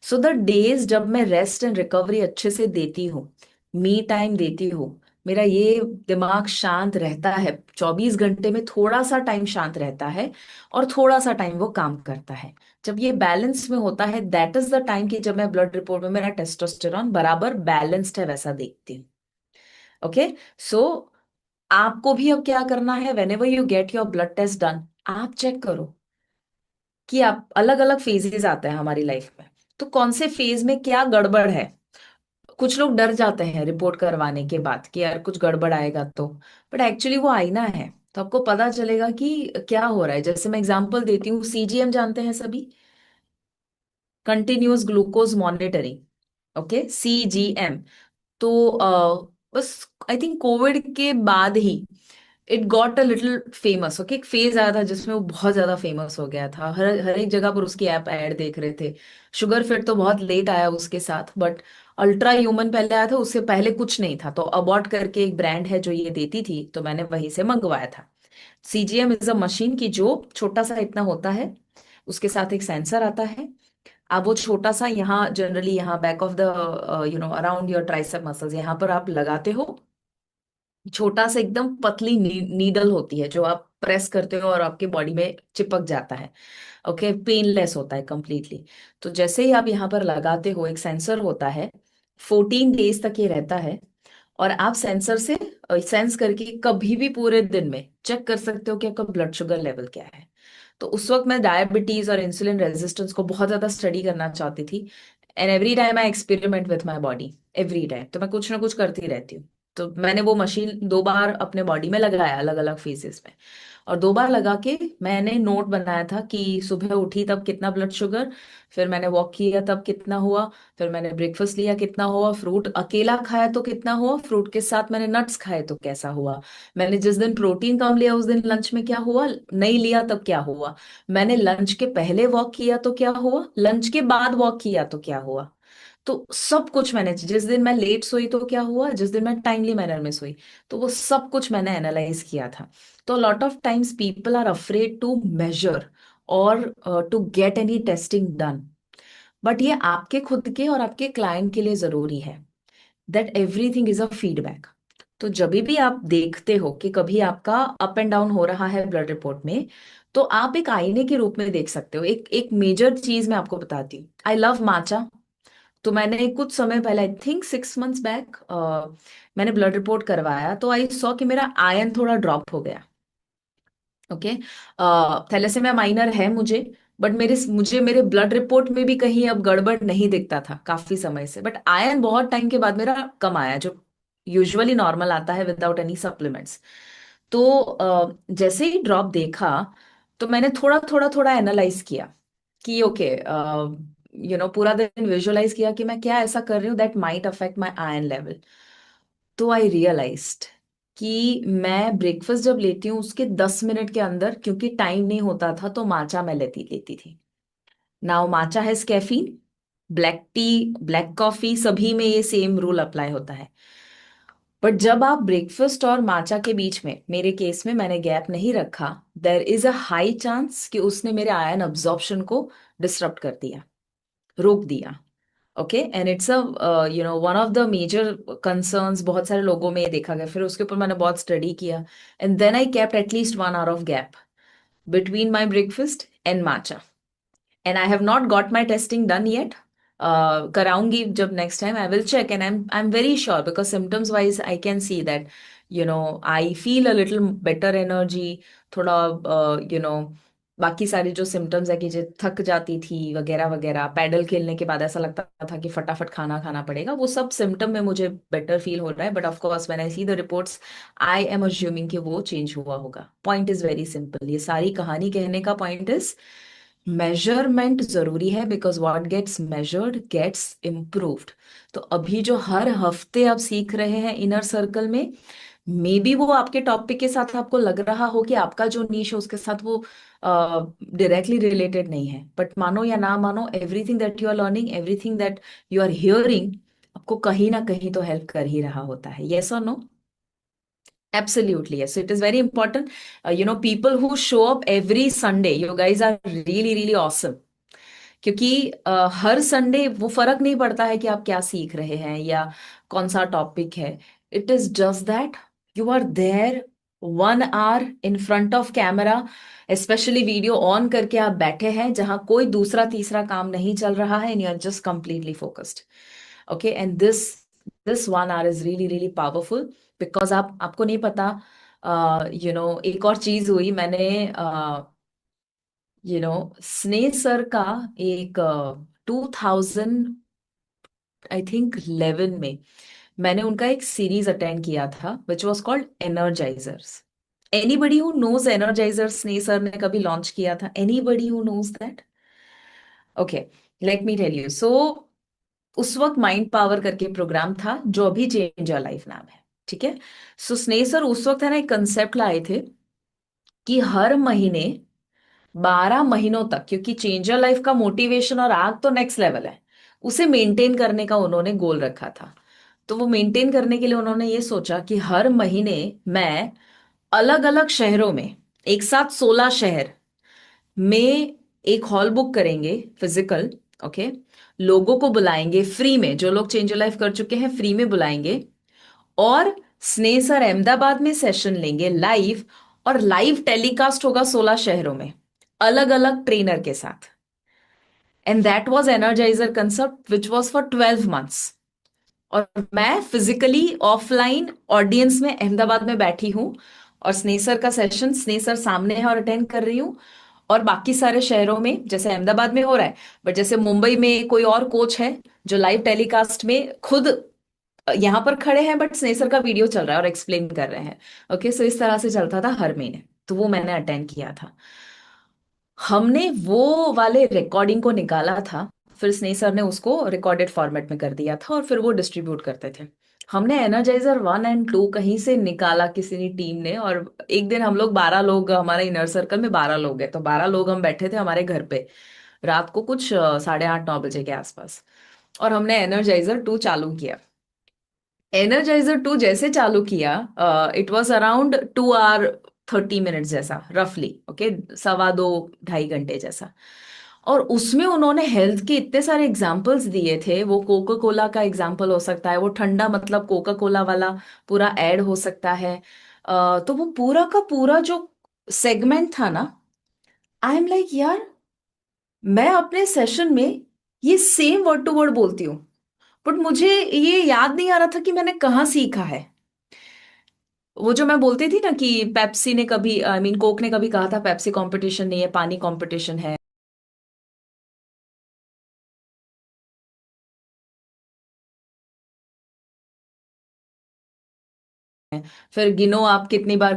सो द डेज जब मैं रेस्ट एंड रिकवरी अच्छे से देती हूँ, मी टाइम देती हूँ, मेरा ये दिमाग शांत रहता है, 24 घंटे में थोड़ा सा टाइम शांत रहता है और थोड़ा सा टाइम वो काम करता है, जब ये बैलेंस में होता है, दैट इज द टाइम कि जब मैं ब्लड रिपोर्ट में मेरा टेस्टोस्टेरॉन बराबर बैलेंस्ड है वैसा देखती हूँ। ओके, सो आपको भी अब क्या करना है, whenever you get your blood test done, आप चेक करो कि आप, अलग अलग फेजेस आते हैं हमारी लाइफ में, तो कौन से फेज में क्या गड़बड़ है। कुछ लोग डर जाते हैं रिपोर्ट करवाने के बाद कि यार कुछ गड़बड़ आएगा तो, बट एक्चुअली वो आईना है, तो आपको पता चलेगा कि क्या हो रहा है। जैसे मैं एग्जांपल देती हूँ, सीजीएम जानते हैं सभी, continuous glucose monitoring. Okay, CGM. तो बस आई थिंक कोविड के बाद ही it got a little famous. Okay, एक फेज आया था जिसमें वो बहुत ज्यादा फेमस हो गया था, हर हर एक जगह पर उसकी ऐप ऐड देख रहे थे। शुगर फिट तो बहुत लेट आया उसके साथ, बट अल्ट्रा ह्यूमन पहले आया था, उससे पहले कुछ नहीं था, तो अबॉट करके एक ब्रांड है जो ये देती थी, तो मैंने वहीं से मंगवाया था। सीजीएम इज अ मशीन की जो छोटा सा इतना होता है, उसके साथ एक सेंसर आता है। आप वो छोटा सा यहाँ, जनरली यहाँ back of the around your tricep muscles, यहाँ पर आप लगाते हो, छोटा सा एकदम पतली नीडल होती है जो आप प्रेस करते हो और आपके बॉडी में चिपक जाता है। ओके, पेनलेस होता है कंप्लीटली। तो जैसे ही आप यहाँ पर लगाते हो, एक सेंसर होता है, 14 डेज तक ये रहता है। और आप सेंसर से सेंस करके कभी भी पूरे दिन में चेक कर सकते हो कि आपका ब्लड शुगर लेवल क्या है। तो उस वक्त मैं डायबिटीज और इंसुलिन रेजिस्टेंस को बहुत ज्यादा स्टडी करना चाहती थी। And every time I experiment with my body, every time तो मैं कुछ ना कुछ करती रहती हूँ। तो मैंने वो मशीन 2 बार अपने बॉडी में लगाया, अलग अलग फेजेस में। और 2 बार लगा के मैंने नोट बनाया था कि सुबह उठी तब कितना ब्लड शुगर, फिर मैंने वॉक किया तब कितना हुआ, फिर मैंने ब्रेकफास्ट लिया कितना हुआ, फ्रूट अकेला खाया तो कितना हुआ, फ्रूट के साथ मैंने नट्स खाए तो कैसा हुआ, मैंने जिस दिन प्रोटीन कम लिया उस दिन लंच में क्या हुआ, नहीं लिया तब क्या हुआ, मैंने लंच के पहले वॉक किया तो क्या हुआ, लंच के बाद वॉक किया तो क्या हुआ। तो सब कुछ मैंने, जिस दिन मैं लेट सोई तो क्या हुआ, जिस दिन मैं टाइमली मैनर में सोई, तो वो सब कुछ मैंने एनालाइज किया था। तो lot of times people are afraid to measure और to get any testing done. But ये आपके खुद के और आपके क्लाइंट के लिए जरूरी है, that everything is a feedback. तो जब भी आप देखते हो कि कभी आपका अप एंड डाउन हो रहा है ब्लड रिपोर्ट में, तो आप एक आईने के रूप में देख सकते हो। एक एक मेजर चीज मैं आपको बताती हूँ, आई लव माचा। तो मैंने कुछ समय पहले, आई थिंक 6 मंथ्स बैक, मैंने ब्लड रिपोर्ट करवाया तो आई सॉ कि मेरा आयन थोड़ा ड्रॉप हो गया। ओके, थैलेसीमिया माइनर है मुझे, बट मुझे मेरे ब्लड रिपोर्ट में भी कहीं अब गड़बड़ नहीं दिखता था काफी समय से, बट आयन बहुत टाइम के बाद मेरा कम आया, जो यूजुअली नॉर्मल आता है विदाउट एनी सप्लीमेंट्स। तो जैसे ही ड्रॉप देखा, तो मैंने थोड़ा थोड़ा थोड़ा एनालाइज किया कि ओके, पूरा दिन विजुअलाइज किया कि मैं क्या ऐसा कर रही हूँ that might affect my ion level. तो आई रियलाइज्ड कि मैं ब्रेकफास्ट जब लेती हूँ उसके 10 मिनट के अंदर, क्योंकि टाइम नहीं होता था, तो माचा मैं लेती लेती थी। Now matcha has caffeine, black T, black coffee, सभी में ये सेम रूल अप्लाई होता है। बट जब आप ब्रेकफास्ट और माचा के बीच में, मेरे केस में मैंने गैप नहीं रखा, there is a high chance कि उसने मेरे आयन अब्जॉर्प्शन को डिसरप्ट कर दिया, रोक दिया। Okay, and it's a one of the major concerns बहुत सारे लोगों में ये देखा गया। फिर उसके ऊपर मैंने बहुत स्टडी किया, and then I kept at least 1 hour of gap between my breakfast and matcha. And I have not got my testing done yet. कराऊंगी जब next time, I will check, and I am very sure because symptoms wise I can see that I feel a little better energy, थोड़ा बाकी सारी जो symptoms है कि जो थक जाती थी वगैरह वगैरह, पैडल खेलने के बाद ऐसा लगता था कि फटाफट खाना खाना पड़ेगा, वो सब सिम्टम में मुझे बेटर फील हो रहा है। But of course when I see the reports, I am assuming कि वो चेंज हुआ होगा। पॉइंट इज वेरी सिंपल, ये सारी कहानी कहने का पॉइंट इज मेजरमेंट जरूरी है, because what gets measured gets improved. तो अभी जो हर हफ्ते आप सीख रहे हैं इनर सर्कल में, मे बी वो आपके टॉपिक के साथ आपको लग रहा हो कि आपका जो नीश है उसके साथ वो डायरेक्टली रिलेटेड नहीं है, बट मानो या ना मानो, everything that you are learning, everything that you are hearing, आपको कहीं ना कहीं तो हेल्प कर ही रहा होता है। यस और no? Absolutely, yes. So it is very important. People who show up every Sunday, you guys are really, really awesome. क्योंकि हर संडे वो फर्क नहीं पड़ता है कि आप क्या सीख रहे हैं या कौन सा टॉपिक है। It is just that you are there 1 hour in front of camera, specially video on करके आप बैठे हैं जहां कोई दूसरा तीसरा काम नहीं चल रहा है, and you are just completely focused. Okay, and this 1 hour is really really powerful, because आपको नहीं पता। एक और चीज हुई, मैंने स्नेह सर का एक 2000 आई थिंक 11 में मैंने उनका एक सीरीज अटेंड किया था which was called energisers. Anybody who knows energisers Sneh sir ने कभी लॉन्च किया था? Anybody who knows that? Okay, let me tell you. So उस वक्त माइंड पावर करके प्रोग्राम था जो अभी चेंज योर लाइफ नाम है, ठीक है? सो स्नेह सर उस वक्त है ना एक कंसेप्ट लाए थे कि हर महीने 12 महीनों तक, क्योंकि चेंज योर लाइफ का मोटिवेशन और आग तो नेक्स्ट लेवल है, उसे मेंटेन करने का उन्होंने गोल रखा था। तो वो मेंटेन करने के लिए उन्होंने ये सोचा कि हर महीने मैं अलग अलग शहरों में, एक साथ 16 शहर में एक हॉल बुक करेंगे फिजिकल। ओके, लोगों को बुलाएंगे फ्री में, जो लोग चेंज योर लाइफ कर चुके हैं फ्री में बुलाएंगे, और स्नेह सर अहमदाबाद में सेशन लेंगे लाइव, और लाइव टेलीकास्ट होगा 16 शहरों में अलग अलग ट्रेनर के साथ। And that was energiser concept which was for 12 months। और मैं फिजिकली ऑफलाइन ऑडियंस में अहमदाबाद में बैठी हूँ, और स्नेह सर का सेशन स्नेह सर सामने है और अटेंड कर रही हूँ। और बाकी सारे शहरों में जैसे अहमदाबाद में हो रहा है, बट जैसे मुंबई में कोई और कोच है जो लाइव टेलीकास्ट में खुद यहाँ पर खड़े हैं, बट स्नेह सर का वीडियो चल रहा है और एक्सप्लेन कर रहे हैं। ओके, सो इस तरह से चलता था हर महीने, तो वो मैंने अटेंड किया था। हमने वो वाले रिकॉर्डिंग को निकाला था, फिर स्नेह सर ने उसको रिकॉर्डेड फॉर्मेट में कर दिया था और फिर वो डिस्ट्रीब्यूट करते थे। हमने एनर्जाइजर 1 और 2 कहीं से निकाला किसी ने टीम ने, और एक दिन हम लोग 12 लोग, हमारे इनर सर्कल में 12 लोग हैं, तो 12 लोग हम बैठे थे हमारे घर पे रात को कुछ 8:30-9 बजे के आसपास, और हमने एनर्जाइजर 2 चालू किया। एनर्जाइजर 2 जैसे चालू किया, it was around 2 hour 30 minutes जैसा रफली, ओके, 2.25 2 ढाई घंटे जैसा। और उसमें उन्होंने हेल्थ के इतने सारे एग्जाम्पल्स दिए थे। वो कोका कोला का एग्जाम्पल हो सकता है, वो ठंडा मतलब कोका कोला वाला पूरा ऐड हो सकता है। तो वो पूरा का पूरा जो सेगमेंट था ना, आई एम लाइक यार, मैं अपने सेशन में ये सेम वर्ड टू वर्ड बोलती हूँ, बट मुझे ये याद नहीं आ रहा था कि मैंने कहाँ सीखा है। वो जो मैं बोलती थी ना कि पेप्सी ने कभी, आई मीन कोक ने कभी कहा था पेप्सी कंपटीशन नहीं है, पानी कंपटीशन है। फिर गिनो आप कितनी बार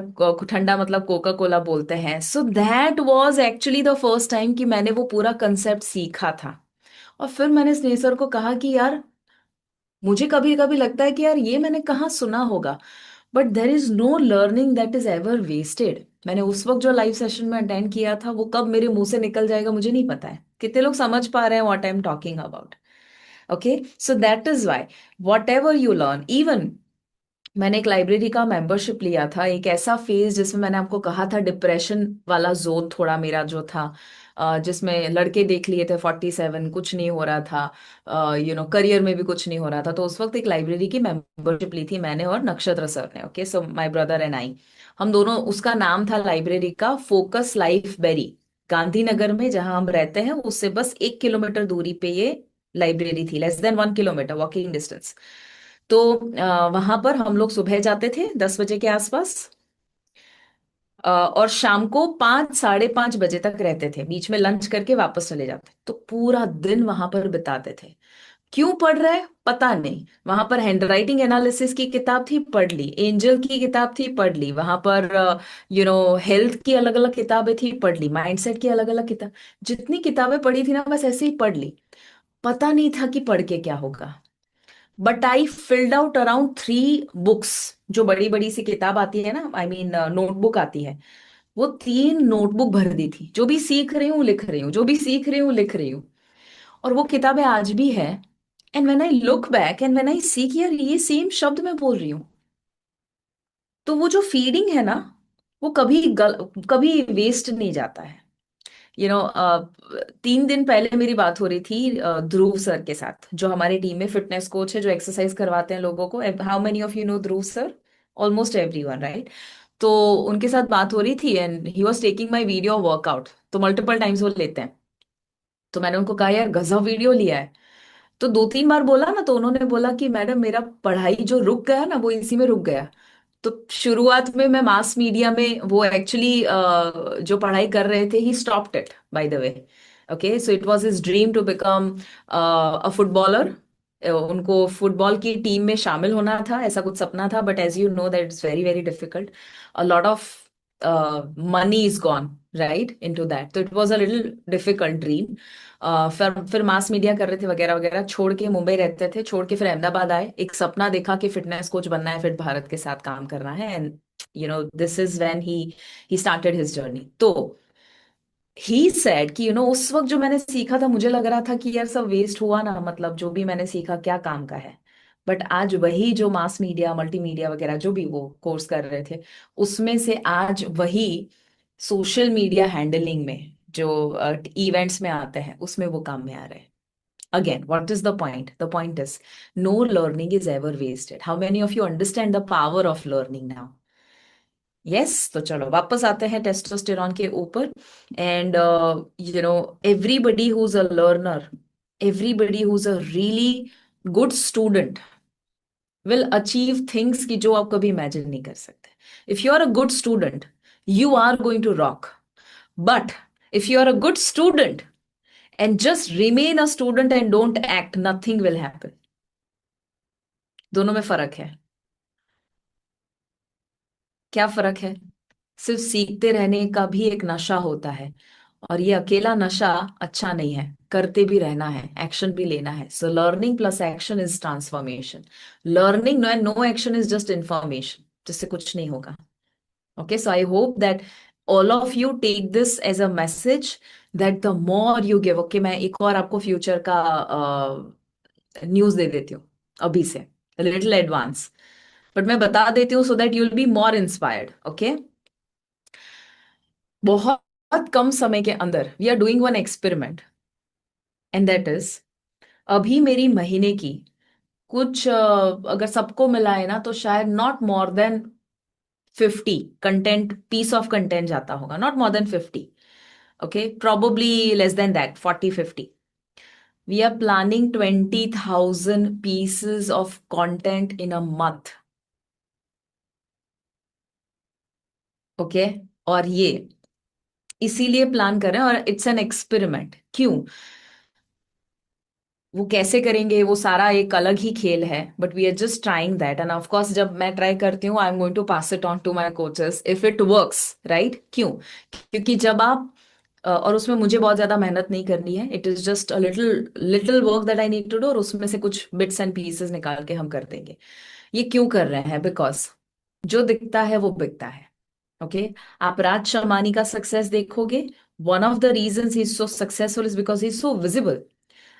ठंडा मतलब कोका कोला बोलते हैं। So that was actually the first time कि मैंने वो पूरा कंसेप्ट सीखा था। और फिर मैंने स्नेह सर को कहा कि यार, मुझे कभी कभी लगता है कि यार ये मैंने कहाँ सुना होगा, but there is no learning that is ever wasted. मैंने उस वक्त जो लाइव सेशन में अटेंड किया था वो कब मेरे मुंह से निकल जाएगा मुझे नहीं पता है। कितने लोग समझ पा रहे हैं what I am talking about? Okay, so that is why whatever you learn, even मैंने एक लाइब्रेरी का मेंबरशिप लिया था एक ऐसा फेज जिसमें मैंने आपको कहा था डिप्रेशन वाला जोन थोड़ा मेरा जो था, जिसमें लड़के देख लिए थे 47, कुछ नहीं हो रहा था, करियर में भी कुछ नहीं हो रहा था। तो उस वक्त एक लाइब्रेरी की मेंबरशिप ली थी मैंने और नक्षत्र सर ने। Okay, so my brother and I, हम दोनों, उसका नाम था लाइब्रेरी का फोकस लाइब्रेरी। गांधीनगर में जहां हम रहते हैं उससे बस 1 किलोमीटर दूरी पे ये लाइब्रेरी थी, less than 1 kilometre walking distance. तो वहां पर हम लोग सुबह जाते थे 10 बजे के आसपास, और शाम को 5 साढ़े 5 बजे तक रहते थे, बीच में लंच करके वापस चले जाते। तो पूरा दिन वहां पर बिताते थे। क्यों पढ़ रहे पता नहीं, वहां पर हैंडराइटिंग एनालिसिस की किताब थी, पढ़ ली। एंजल की किताब थी, पढ़ ली। वहां पर हेल्थ की अलग अलग किताबें थी, पढ़ ली। माइंडसेट की अलग अलग किताब, जितनी किताबें पढ़ी थी ना बस ऐसे ही पढ़ ली। पता नहीं था कि पढ़ के क्या होगा, but I field out around 3 books. जो बड़ी बड़ी सी किताब आती है ना, आई मीन नोटबुक आती है, वो 3 नोटबुक भर दी थी। जो भी सीख रही हूँ लिख रही हूँ, जो भी सीख रही हूँ लिख रही हूँ। और वो किताबें आज भी है। And when I look back and when I see कि यार ये सेम शब्द मैं बोल रही हूँ, तो वो जो फीडिंग है ना, वो कभी वेस्ट नहीं जाता है। यू नो 3 दिन पहले मेरी बात हो रही थी ध्रुव सर के साथ, जो हमारी टीम में फिटनेस कोच है, जो एक्सरसाइज करवाते हैं लोगों को। How many of you know Dhruv sir? Almost everyone, right? तो उनके साथ बात हो रही थी and he was taking my video workout, तो मल्टीपल टाइम्स वो लेते हैं। तो मैंने उनको कहा यार गजब वीडियो लिया है। तो 2 3 बार बोला ना, तो उन्होंने बोला कि मैडम मेरा पढ़ाई जो रुक गया ना वो इसी में रुक गया। तो शुरुआत में मैं मास मीडिया में, वो एक्चुअली जो पढ़ाई कर रहे थे ही stopped it by the way. Okay, so it was his dream to become a footballer. उनको फुटबॉल की टीम में शामिल होना था, ऐसा कुछ सपना था, but as you know that it's very very difficult. A lot of money is gone right into that, तो it was a little difficult dream. फिर मास मीडिया कर रहे थे वगैरह वगैरह, छोड़ के मुंबई रहते थे, छोड़ के फिर अहमदाबाद आए। एक सपना देखा कि फिटनेस कोच बनना है, फिट भारत के साथ काम करना है। And this is when he started his journey. तो ही सेड कि उस वक्त जो मैंने सीखा था मुझे लग रहा था कि यार सब वेस्ट हुआ ना, मतलब जो भी मैंने सीखा क्या काम का है। बट आज वही जो मास मीडिया मल्टीमीडिया वगैरह जो भी वो कोर्स कर रहे थे, उसमें से आज वही सोशल मीडिया हैंडलिंग में जो इवेंट्स में आते हैं उसमें वो काम में आ रहे हैं। Again, what is the point? The point is no learning is ever wasted. How many of you understand the power of learning now? Yes, तो चलो वापस आते हैं टेस्टोस्टेरॉन के ऊपर. And everybody who's a learner, everybody who's a really good student will achieve things की जो आप कभी imagine नहीं कर सकते. If you are a good student, you are going to rock. But if you are a good student and just remain a student and don't act, nothing will happen. दोनों में फर्क है. क्या फर्क है? सिर्फ सीखते रहने का भी एक नशा होता है, और ये अकेला नशा अच्छा नहीं है. करते भी रहना है, एक्शन भी लेना है. So learning plus action is transformation. Learning no and no action is just information, जिससे कुछ नहीं होगा. Okay, so I hope that all of you take this as a message that the more you give. Okay, मैं एक और आपको future का news दे देती हूँ अभी से, लिटिल एडवांस, बट मैं बता देती हूँ so that you will be more inspired. Okay, बहुत कम समय के अंदर we are doing one experiment, and that is अभी मेरी महीने की कुछ अगर सबको मिलाए ना तो शायद not more than 50 content, piece of content जाता होगा. Not more than 50. Okay, probably less than that, 40, 50. We are planning 20,000 pieces of content in a month. Okay, और ये इसीलिए प्लान कर रहे हैं, और इट्स एन एक्सपेरिमेंट. क्यों? वो कैसे करेंगे वो सारा एक अलग ही खेल है, but we are just trying that. And of course जब मैं ट्राई करती हूँ, I am going to pass it on to my coaches if it works, right? क्यों? क्योंकि जब आप और उसमें मुझे बहुत ज्यादा मेहनत नहीं करनी है. It is just a little little work that I need to do, और उसमें से कुछ बिट्स एंड पीसेस निकाल के हम कर देंगे. ये क्यों कर रहे हैं? बिकॉज जो दिखता है वो बिकता है. ओके, आप राज शमानी का सक्सेस देखोगे, one of the reason he is so successful is because he is so visible.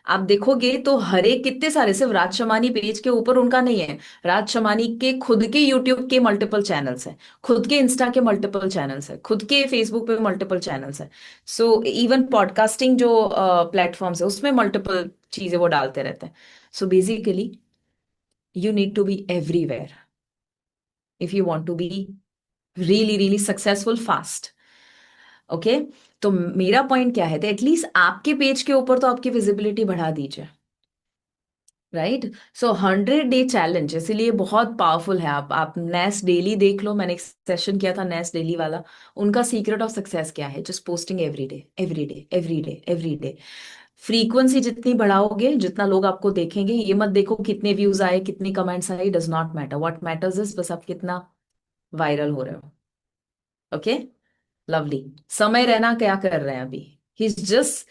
आप देखोगे तो हर एक कितने सारे, सिर्फ राज शमानी पेज के ऊपर उनका नहीं है, राज शमानी के खुद के यूट्यूब के मल्टीपल चैनल्स हैं, खुद के इंस्टा के मल्टीपल चैनल्स हैं, खुद के फेसबुक पे मल्टीपल चैनल्स हैं. सो इवन पॉडकास्टिंग जो प्लेटफॉर्म्स है उसमें मल्टीपल चीजें वो डालते रहते हैं. So basically you need to be everywhere if you want to be really really successful fast. Okay, तो मेरा पॉइंट क्या है, तो एटलीस्ट आपके पेज के ऊपर तो आपकी विजिबिलिटी बढ़ा दीजिए, राइट? सो 100 डे चैलेंज इसीलिए बहुत पावरफुल है. आप नेस्ट डेली देख लो, मैंने एक सेशन किया था नेस्ट डेली वाला. उनका सीक्रेट ऑफ सक्सेस क्या है? Just posting every day, every day, every day, every day. Frequency जितनी बढ़ाओगे, जितना लोग आपको देखेंगे, ये मत देखो कितने व्यूज आए, कितने कमेंट्स आए, does not matter. What matters is बस आप कितना वायरल हो रहे हो. Okay, lovely. समय रहना क्या कर रहे हैं अभी? He is just,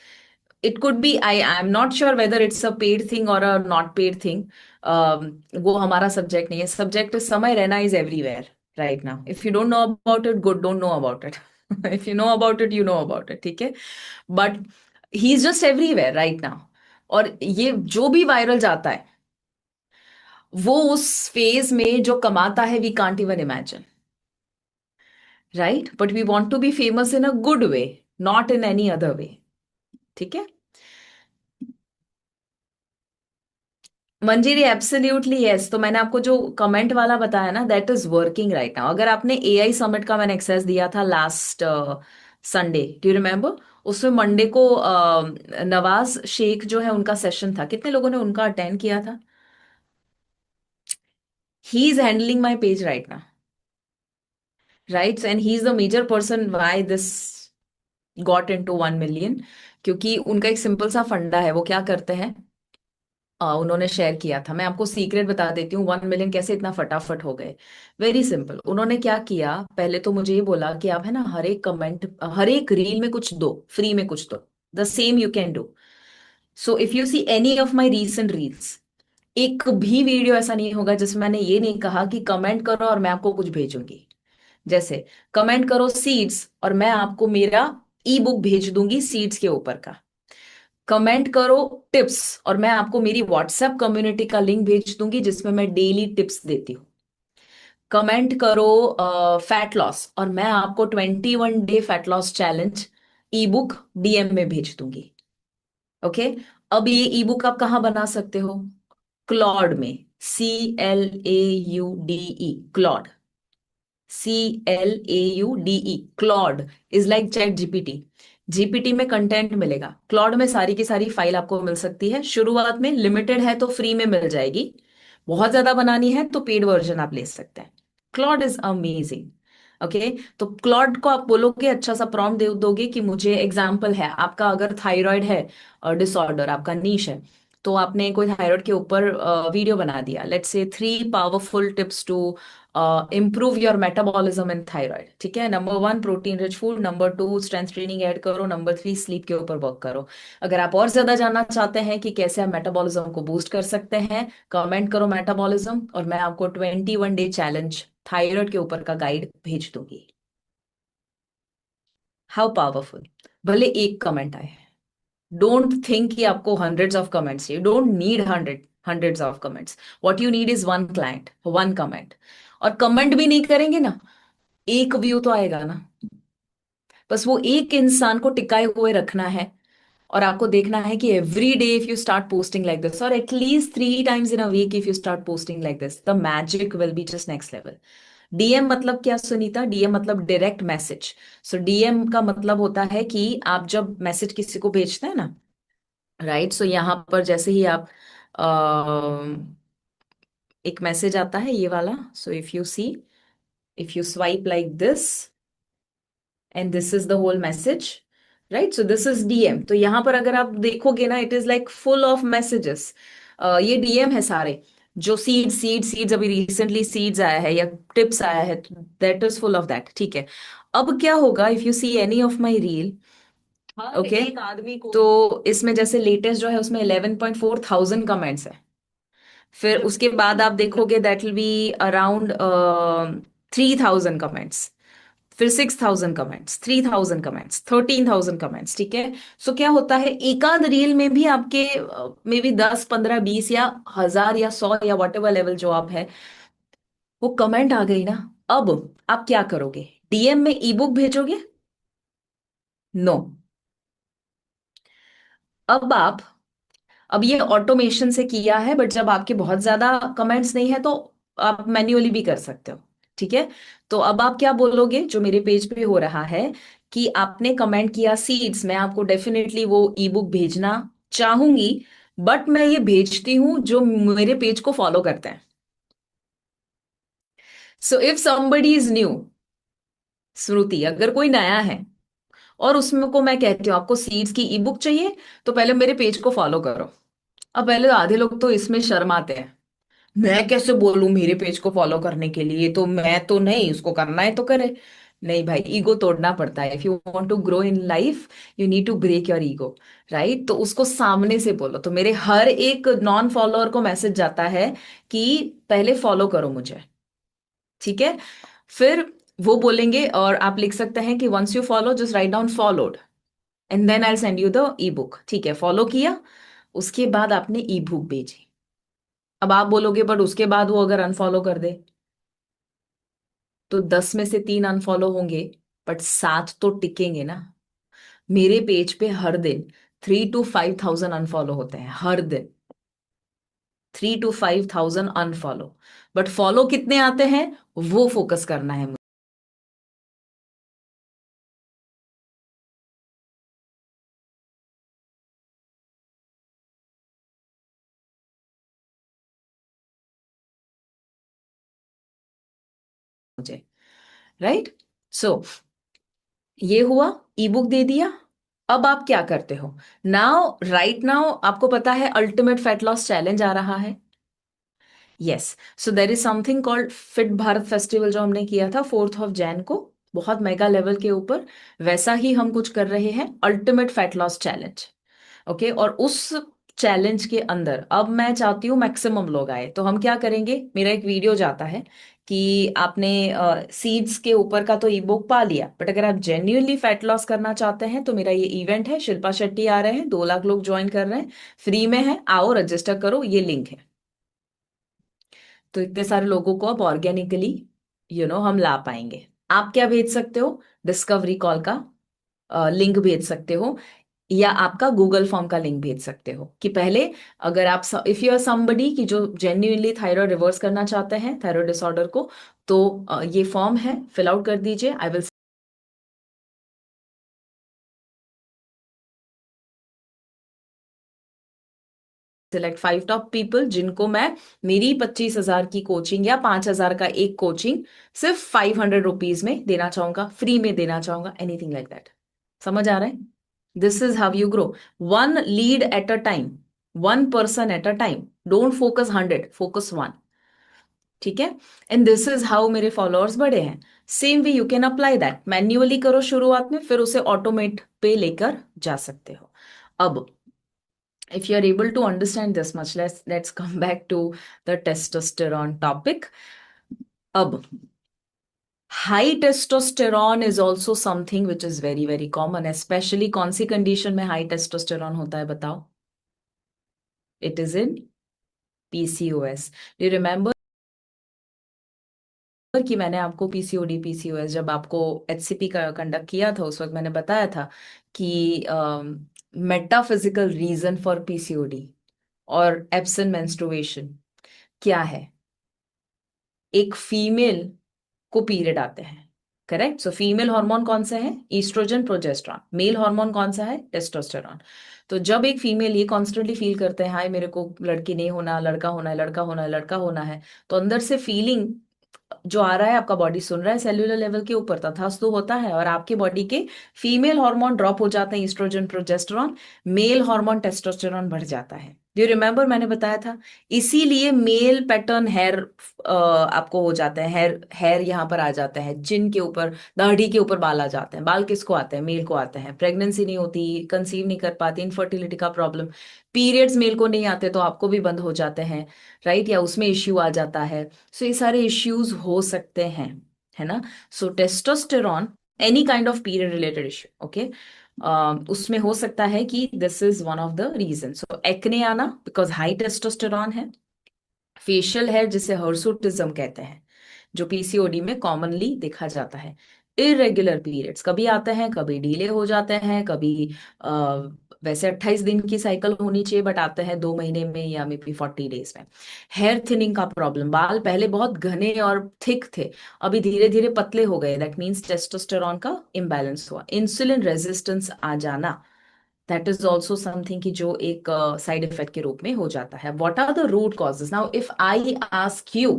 it could be, I'm not sure whether it's a paid thing or a not paid thing. वो हमारा सब्जेक्ट नहीं है. सब्जेक्ट समय रहना is everywhere right now. If you don't know about it, good, don't know about it. If you know about it, you know about it. ठीक है, but he's just everywhere right now. और ये जो भी viral जाता है वो उस फेज में जो कमाता है, we can't even imagine, right? But we want to be famous in a good way, not in any other way. ठीक है मंजीरी, एब्सोल्युटली यस. तो मैंने आपको जो कमेंट वाला बताया ना, that is working right now. अगर आपने एआई समिट का मैंने एक्सेस दिया था last Sunday, do you remember? उसमें मंडे को नवाज शेख जो है उनका सेशन था. कितने लोगों ने उनका अटेंड किया था? He is handling my page right now, right? And he is the major person why this got into 1 million. क्योंकि उनका एक सिंपल सा फंडा है. वो क्या करते हैं, उन्होंने शेयर किया था. मैं आपको सीक्रेट बता देती हूँ 1 मिलियन कैसे इतना फटाफट हो गए. Very simple. उन्होंने क्या किया, पहले तो मुझे ये बोला कि आप है ना हर एक कमेंट, हर एक रील में कुछ दो, फ्री में कुछ दो. The same you can do. So if you see any of my recent reels, एक भी वीडियो ऐसा नहीं होगा जिसमें मैंने ये नहीं कहा कि कमेंट करो और मैं आपको कुछ भेजूंगी. जैसे कमेंट करो सीड्स और मैं आपको मेरा ई बुक भेज दूंगी सीड्स के ऊपर का. कमेंट करो टिप्स और मैं आपको मेरी व्हाट्सएप कम्युनिटी का लिंक भेज दूंगी जिसमें मैं डेली टिप्स देती हूँ. कमेंट करो फैट लॉस और मैं आपको 21 डे फैट लॉस चैलेंज ई बुक डीएम में भेज दूंगी. ओके, अब ये ई बुक आप कहाँ बना सकते हो? क्लॉड में, CLAUDE, Claude, CLAUDE, Claude is like chat GPT. GPT में कंटेंट मिलेगा, क्लॉड में सारी की सारी फाइल आपको मिल सकती है। शुरुआत में लिमिटेड है तो फ्री में मिल जाएगी, बहुत ज्यादा बनानी है तो पेड वर्जन आप ले सकते हैं। Claude is amazing. ओके, तो क्लॉड को आप बोलोगे, अच्छा सा प्रॉम्प्ट दे दोगे कि मुझे, एग्जाम्पल है आपका, अगर थायराइड है और डिसऑर्डर आपका नीश है, तो आपने कोई थायराइड के ऊपर वीडियो बना दिया, let's say 3 powerful tips to improve your metabolism in thyroid. ठीक है, number 1 protein rich food, number 2 strength training add करो, नंबर 3 स्लीप के ऊपर वर्क करो। अगर आप और ज्यादा जानना चाहते हैं कि कैसे आप मेटाबॉलिज्म को बूस्ट कर सकते हैं, कमेंट करो मेटाबॉलिज्म, और मैं आपको 21 डे चैलेंज थायराइड के ऊपर का गाइड भेज दूंगी। How powerful. भले एक कमेंट आए, डोंट थिंक कि आपको हंड्रेड्स ऑफ कमेंट्स चाहिए, don't need hundreds of comments. What you need is one client, one comment. और कमेंट भी नहीं करेंगे ना, एक व्यू तो आएगा ना, बस वो एक इंसान को टिकाए हुए रखना है। और आपको देखना है कि every day if you start posting like this, और at least 3 times in a week if you start posting like this, the magic will be just next level. DM मतलब क्या सुनीता? डीएम मतलब डायरेक्ट मैसेज। सो डीएम का मतलब होता है कि आप जब मैसेज किसी को भेजते हैं ना, राइट, सो यहाँ पर जैसे ही आप एक मैसेज आता है ये वाला, so if you see, if you swipe like this and this is the whole message, right, so this is DM. तो यहाँ पर अगर आप देखोगे ना, it is like full of messages. ये डीएम है सारे। जो सीड्स अभी रिसेंटली सीड्स आया है या टिप्स आया है, that is full of that. ठीक है, अब क्या होगा if you see any of my reel, okay, एक आदमी को, तो इसमें जैसे लेटेस्ट जो है उसमें 11.4 thousand कमेंट्स है। फिर उसके बाद आप देखोगे that will be around 3,000 comments, फिर 6,000 कमेंट्स, 3,000 कमेंट्स, 13,000 कमेंट्स। ठीक है, सो क्या होता है, एकाध रील में भी आपके मे बी 10, 15, 20 या 1,000 या 100 या वट एवर लेवल जो आप है, वो कमेंट आ गई ना। अब आप क्या करोगे? डीएम में ई बुक भेजोगे? नो। अब आप, अब ये ऑटोमेशन से किया है, बट जब आपके बहुत ज्यादा कमेंट्स नहीं है तो आप मैन्युअली भी कर सकते हो। ठीक है, तो अब आप क्या बोलोगे, जो मेरे पेज पे हो रहा है कि आपने कमेंट किया सीड्स, मैं आपको डेफिनेटली वो ई बुक भेजना चाहूंगी, बट मैं ये भेजती हूँ जो मेरे पेज को फॉलो करते हैं। So if somebody is new, Shruti अगर कोई नया है और उसमें को मैं कहती हूँ आपको सीड्स की ई बुक चाहिए, तो पहले मेरे पेज को फॉलो करो। अब पहले तो आधे लोग तो इसमें शर्माते हैं, मैं कैसे बोलूं मेरे पेज को फॉलो करने के लिए, तो मैं तो नहीं, उसको करना है तो करे। नहीं भाई, ईगो तोड़ना पड़ता है। If you want to grow in life, you need to break your ego, right. तो उसको सामने से बोलो। तो मेरे हर एक नॉन फॉलोअर को मैसेज जाता है कि पहले फॉलो करो मुझे। ठीक है, फिर वो बोलेंगे, और आप लिख सकते हैं कि once you follow just write down followed and then I send you the ebook. ठीक है, फॉलो किया, उसके बाद आपने ई बुक भेजी। अब आप बोलोगे बट उसके बाद वो अगर अनफॉलो कर दे, तो 10 में से 3 अनफॉलो होंगे, बट 7 तो टिकेंगे ना। मेरे पेज पे हर दिन 3 to 5 thousand अनफॉलो होते हैं, हर दिन 3 to 5 thousand unfollow, but follow कितने आते हैं वो फोकस करना है मुझे। राइट, सो ये हुआ, ई बुक दे दिया। अब आप क्या करते हो? नाउ, राइट नाउ आपको पता है अल्टीमेट फैट लॉस चैलेंज आ रहा है। Yes, so there is something called fit Bharat festival, जो हमने किया था 4th of Jan को, बहुत मेगा लेवल के ऊपर, वैसा ही हम कुछ कर रहे हैं, ultimate fat loss challenge. Okay, और उस चैलेंज के अंदर अब मैं चाहती हूँ मैक्सिमम लोग आए। तो हम क्या करेंगे, मेरा एक वीडियो जाता है कि आपने सीड्स के ऊपर का तो ई बुक पा लिया, बट अगर आप जेन्युइनली फैट लॉस करना चाहते हैं तो मेरा ये इवेंट है, शिल्पा शेट्टी आ रहे हैं, 2 लाख लोग ज्वाइन कर रहे हैं, फ्री में है, आओ रजिस्टर करो, ये लिंक है। तो इतने सारे लोगों को अब ऑर्गेनिकली हम ला पाएंगे। आप क्या भेज सकते हो? डिस्कवरी कॉल का लिंक भेज सकते हो। या आपका गूगल फॉर्म का लिंक भेज सकते हो कि पहले अगर आप इफ यू आर समबडी की जो जेन्युइनली थायराइड रिवर्स करना चाहते हैं थायराइड डिसऑर्डर को, तो ये फॉर्म है, फिल आउट कर दीजिए। I will select 5 top people जिनको मैं मेरी 25,000 की कोचिंग या 5,000 का एक कोचिंग सिर्फ 500 रुपीज में देना चाहूंगा, फ्री में देना चाहूंगा, एनीथिंग लाइक दैट। समझ आ रहा है? This is how you grow, one lid at a time, one person at a time. Don't focus 100, focus one. ठीक है? एंड दिस इज हाउ मेरे फॉलोअर्स बढ़े हैं। Same way you can apply that, manually करो शुरुआत में, फिर उसे ऑटोमेट पे लेकर जा सकते हो। अब if you're able to understand this much, let's come back to the testosterone topic. Ab high testosterone is also something which is very very common, especially कौन सी condition में high testosterone होता है बताओ? It is in PCOS. Do you remember कि मैंने आपको PCOD PCOS जब आपको एचसीपी का कंडक्ट किया था उस वक्त मैंने बताया था कि मेटाफिजिकल रीजन फॉर पीसीओडी और एब्सेंट मेंस्ट्रुएशन क्या है? एक फीमेल को पीरियड आते हैं, करेक्ट? सो फीमेल हार्मोन कौन सा है? Oestrogen progesterone. मेल हार्मोन कौन सा है? टेस्टोस्टेरॉन। तो जब एक फीमेल ये कॉन्स्टेंटली फील करते हैं हाय मेरे को लड़की नहीं होना, लड़का होना है, लड़का होना है, लड़का होना है, तो अंदर से फीलिंग जो आ रहा है आपका बॉडी सुन रहा है सेल्यूलर लेवल के ऊपर, तथास्तु होता है, और आपके बॉडी के फीमेल हार्मोन ड्रॉप हो जाते हैं, estrogen progesterone, male hormone testosterone बढ़ जाता है। डू यू रिमेंबर मैंने बताया था? इसीलिए मेल पैटर्न हेयर आपको हो जाते हैं, हेयर हेयर यहाँ पर आ जाता है, चिन के ऊपर, दाढ़ी के ऊपर बाल आ जाते हैं। बाल किसको आते हैं? मेल को आते हैं। प्रेगनेंसी नहीं होती, कंसीव नहीं कर पाती, इनफर्टिलिटी का प्रॉब्लम, पीरियड्स मेल को नहीं आते तो आपको भी बंद हो जाते हैं, राइट? या उसमें इश्यू आ जाता है। सो ये सारे इश्यूज हो सकते हैं, है ना? So testosterone, any kind of period related issue, okay, उसमें हो सकता है कि this is one of the reason. So acne आना बिकॉज हाई टेस्टोस्टेरॉन है, फेशियल हेयर जिसे हर्सुटिज्म कहते हैं जो पीसीओडी में कॉमनली देखा जाता है, इरेगुलर पीरियड्स कभी आते हैं, कभी डिले हो जाते हैं, कभी वैसे 28 दिन की साइकिल होनी चाहिए बट आते हैं 2 महीने में या मे बी 40 डेज में। हेयर थिनिंग का प्रॉब्लम, बाल पहले बहुत घने और थिक थे, अभी धीरे धीरे पतले हो गए, दैट मीन्स टेस्टोस्टेरॉन का इम्बैलेंस हुआ। इंसुलिन रेजिस्टेंस आ जाना, दैट इज ऑल्सो समथिंग कि जो एक साइड इफेक्ट के रूप में हो जाता है। What are the root causes? Now if I ask you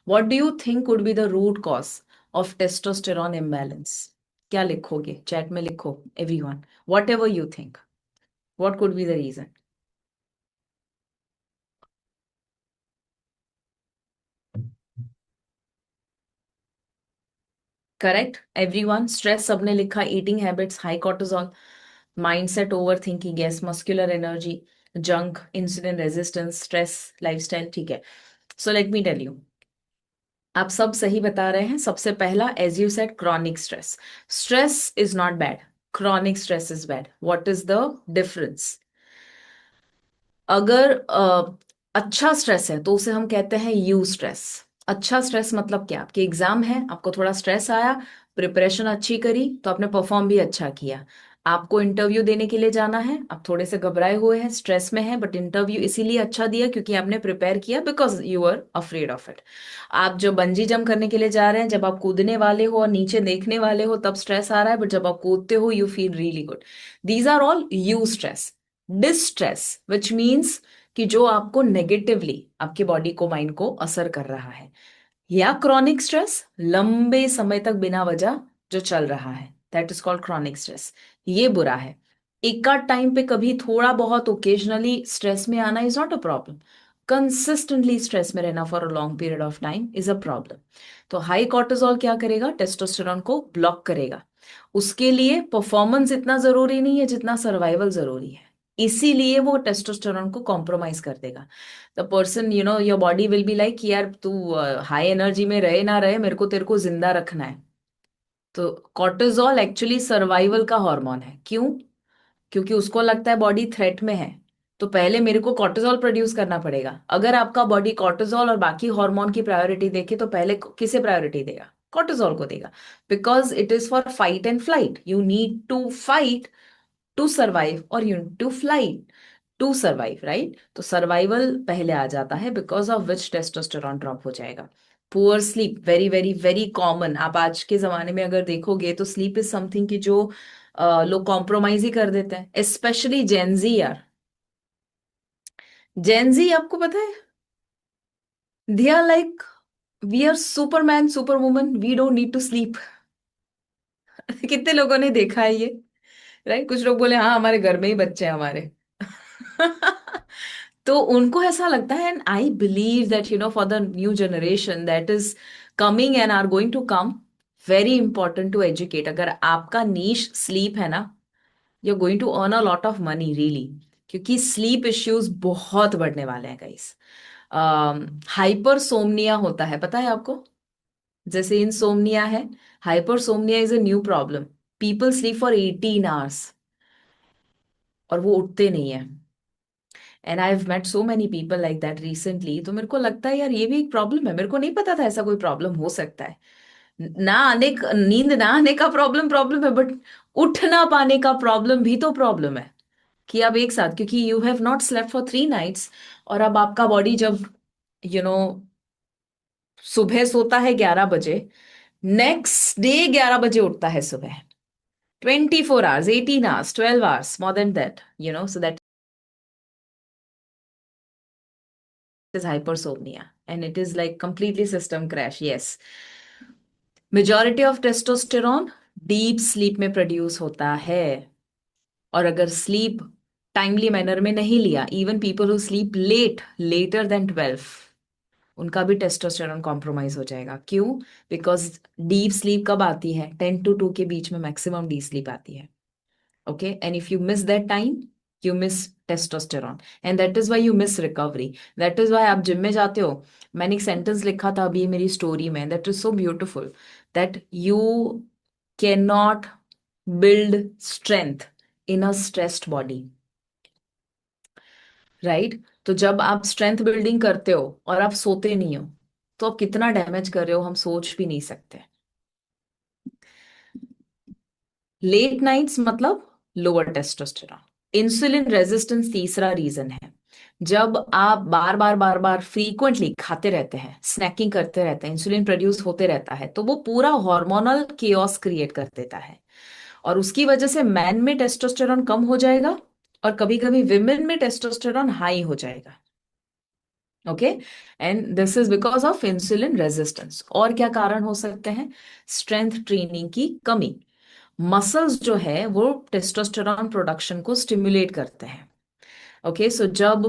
what do you think would be the root cause of testosterone imbalance, क्या लिखोगे? चैट में लिखो everyone, whatever you think, what could be the reason? Correct everyone, stress सबने लिखा, eating habits, high cortisol, mindset, over thinking, yes, muscular energy, junk, insulin resistance, stress, lifestyle. ठीक है, so let me tell you, आप सब सही बता रहे हैं। सबसे पहला, as you said, chronic stress. Stress is not bad, chronic stress is bad. What is the difference? अगर अच्छा स्ट्रेस है तो उसे हम कहते हैं यू स्ट्रेस। अच्छा स्ट्रेस मतलब क्या? आपके एग्जाम है, आपको थोड़ा स्ट्रेस आया, प्रिपरेशन अच्छी करी तो आपने परफॉर्म भी अच्छा किया। आपको इंटरव्यू देने के लिए जाना है, आप थोड़े से घबराए हुए हैं, स्ट्रेस में हैं, बट इंटरव्यू इसीलिए अच्छा दिया क्योंकि आपने प्रिपेयर किया, because you are afraid of it. आप जो बंजी जंप करने के लिए जा रहे हैं, जब आप कूदने वाले हो और नीचे देखने वाले हो तब स्ट्रेस आ रहा है, बट जब आप कूदते हो you feel really good. These are all eustress. Distress which means कि जो आपको नेगेटिवली आपके बॉडी को, माइंड को असर कर रहा है। या क्रॉनिक स्ट्रेस, लंबे समय तक बिना वजह जो चल रहा है, that is called chronic stress. ये बुरा है। एक आध टाइम पे कभी थोड़ा बहुत ओकेजनली स्ट्रेस में आना is not a problem, consistently stress में रहना for a long period of time is a problem. तो हाई कॉर्टिसोल क्या करेगा? टेस्टोस्टेरॉन को ब्लॉक करेगा। उसके लिए परफॉर्मेंस इतना जरूरी नहीं है जितना सर्वाइवल जरूरी है, इसीलिए वो टेस्टोस्टेरॉन को कॉम्प्रोमाइज कर देगा। The person, you know, your body will be like कि यार तू हाई एनर्जी में रहे ना रहे, मेरे को तेरे को जिंदा रखना है। तो कॉर्टिसोल एक्चुअली सर्वाइवल का हार्मोन है। क्यों? क्योंकि उसको लगता है बॉडी थ्रेट में है, तो पहले मेरे को कॉर्टिसोल प्रोड्यूस करना पड़ेगा। अगर आपका बॉडी कॉर्टिसोल और बाकी हार्मोन की प्रायोरिटी देखे तो पहले किसे प्रायोरिटी देगा? कॉर्टिसोल को देगा, because it is for fight and flight, you need to fight to survive और you need to fly to survive, right? तो सर्वाइवल पहले आ जाता है, because of which testosterone drop हो जाएगा। Poor sleep, very very very common. आप आज के जमाने में अगर देखोगे तो स्लीप इज समथिंग की जो लोग कॉम्प्रोमाइज ही कर देते हैं, स्पेशली जेनजी यार। जेनजी आपको पता है, they are like we are superman super woman, we don't need to sleep. कितने लोगों ने देखा है ये, राइट? कुछ लोग बोले हाँ हमारे घर में ही बच्चे हैं हमारे। तो उनको ऐसा लगता है, and I believe that for the new generation that is coming and are going to come, very important to educate. अगर आपका नीश स्लीप है ना, you are going to earn a lot of money really, क्योंकि sleep issues बहुत बढ़ने वाले हैं guys. Hypersomnia होता है, पता है आपको? जैसे इंसोमनिया है, hypersomnia is a new problem. People sleep for 18 hours और वो उठते नहीं है। And I have met so many people like that recently. तो मेरे को लगता है यार ये भी एक प्रॉब्लम है, मेरे को नहीं पता था ऐसा कोई प्रॉब्लम हो सकता है। नींद ना आने का प्रॉब्लम प्रॉब्लम है, बट उठ ना पाने का प्रॉब्लम भी तो प्रॉब्लम है। कि अब एक साथ, क्योंकि you have not slept for 3 nights, और अब आपका बॉडी जब यू नो सुबह सोता है 11 बजे, नेक्स्ट डे 11 बजे उठता है सुबह, 24 hours, 18 hours, 12 hours, more than that, so that is hypersomnia, and it is like completely system crash. Yes, majority of testosterone deep sleep में प्रोड्यूस होता है, और अगर स्लीप टाइमली मैनर में नहीं लिया, even people who sleep later than 12, उनका भी टेस्टोस्टेरोन कॉम्प्रोमाइज हो जाएगा। क्यों? बिकॉज डीप स्लीप कब आती है? 10 to 2 के बीच में मैक्सिमम डीप स्लीप आती है। Okay, and if you miss that time, you miss testosterone, and that is why you miss recovery. That is why आप जिम में जाते हो। मैंने एक सेंटेंस लिखा था अभी मेरी स्टोरी में, that is so beautiful, that you cannot build strength in a stressed body, right? तो जब आप स्ट्रेंथ बिल्डिंग करते हो और आप सोते नहीं हो, तो आप कितना डैमेज कर रहे हो हम सोच भी नहीं सकते। लेट नाइट्स मतलब लोअर टेस्टोस्टेरॉन। इंसुलिन रेजिस्टेंस तीसरा रीजन है। जब आप बार बार बार बार फ्रीक्वेंटली खाते रहते हैं, स्नैकिंग करते रहते हैं, इंसुलिन प्रोड्यूस होते रहता है, तो वो पूरा हार्मोनल केओस क्रिएट कर देता है, और उसकी वजह से मैन में टेस्टोस्टेरॉन कम हो जाएगा और कभी कभी विमेन में टेस्टोस्टेरॉन हाई हो जाएगा। Okay, and this is because of insulin resistance. और क्या कारण हो सकते हैं? स्ट्रेंथ ट्रेनिंग की कमी। मसल्स जो है वो टेस्टोस्टेरॉन प्रोडक्शन को स्टिमुलेट करते हैं। ओके, सो जब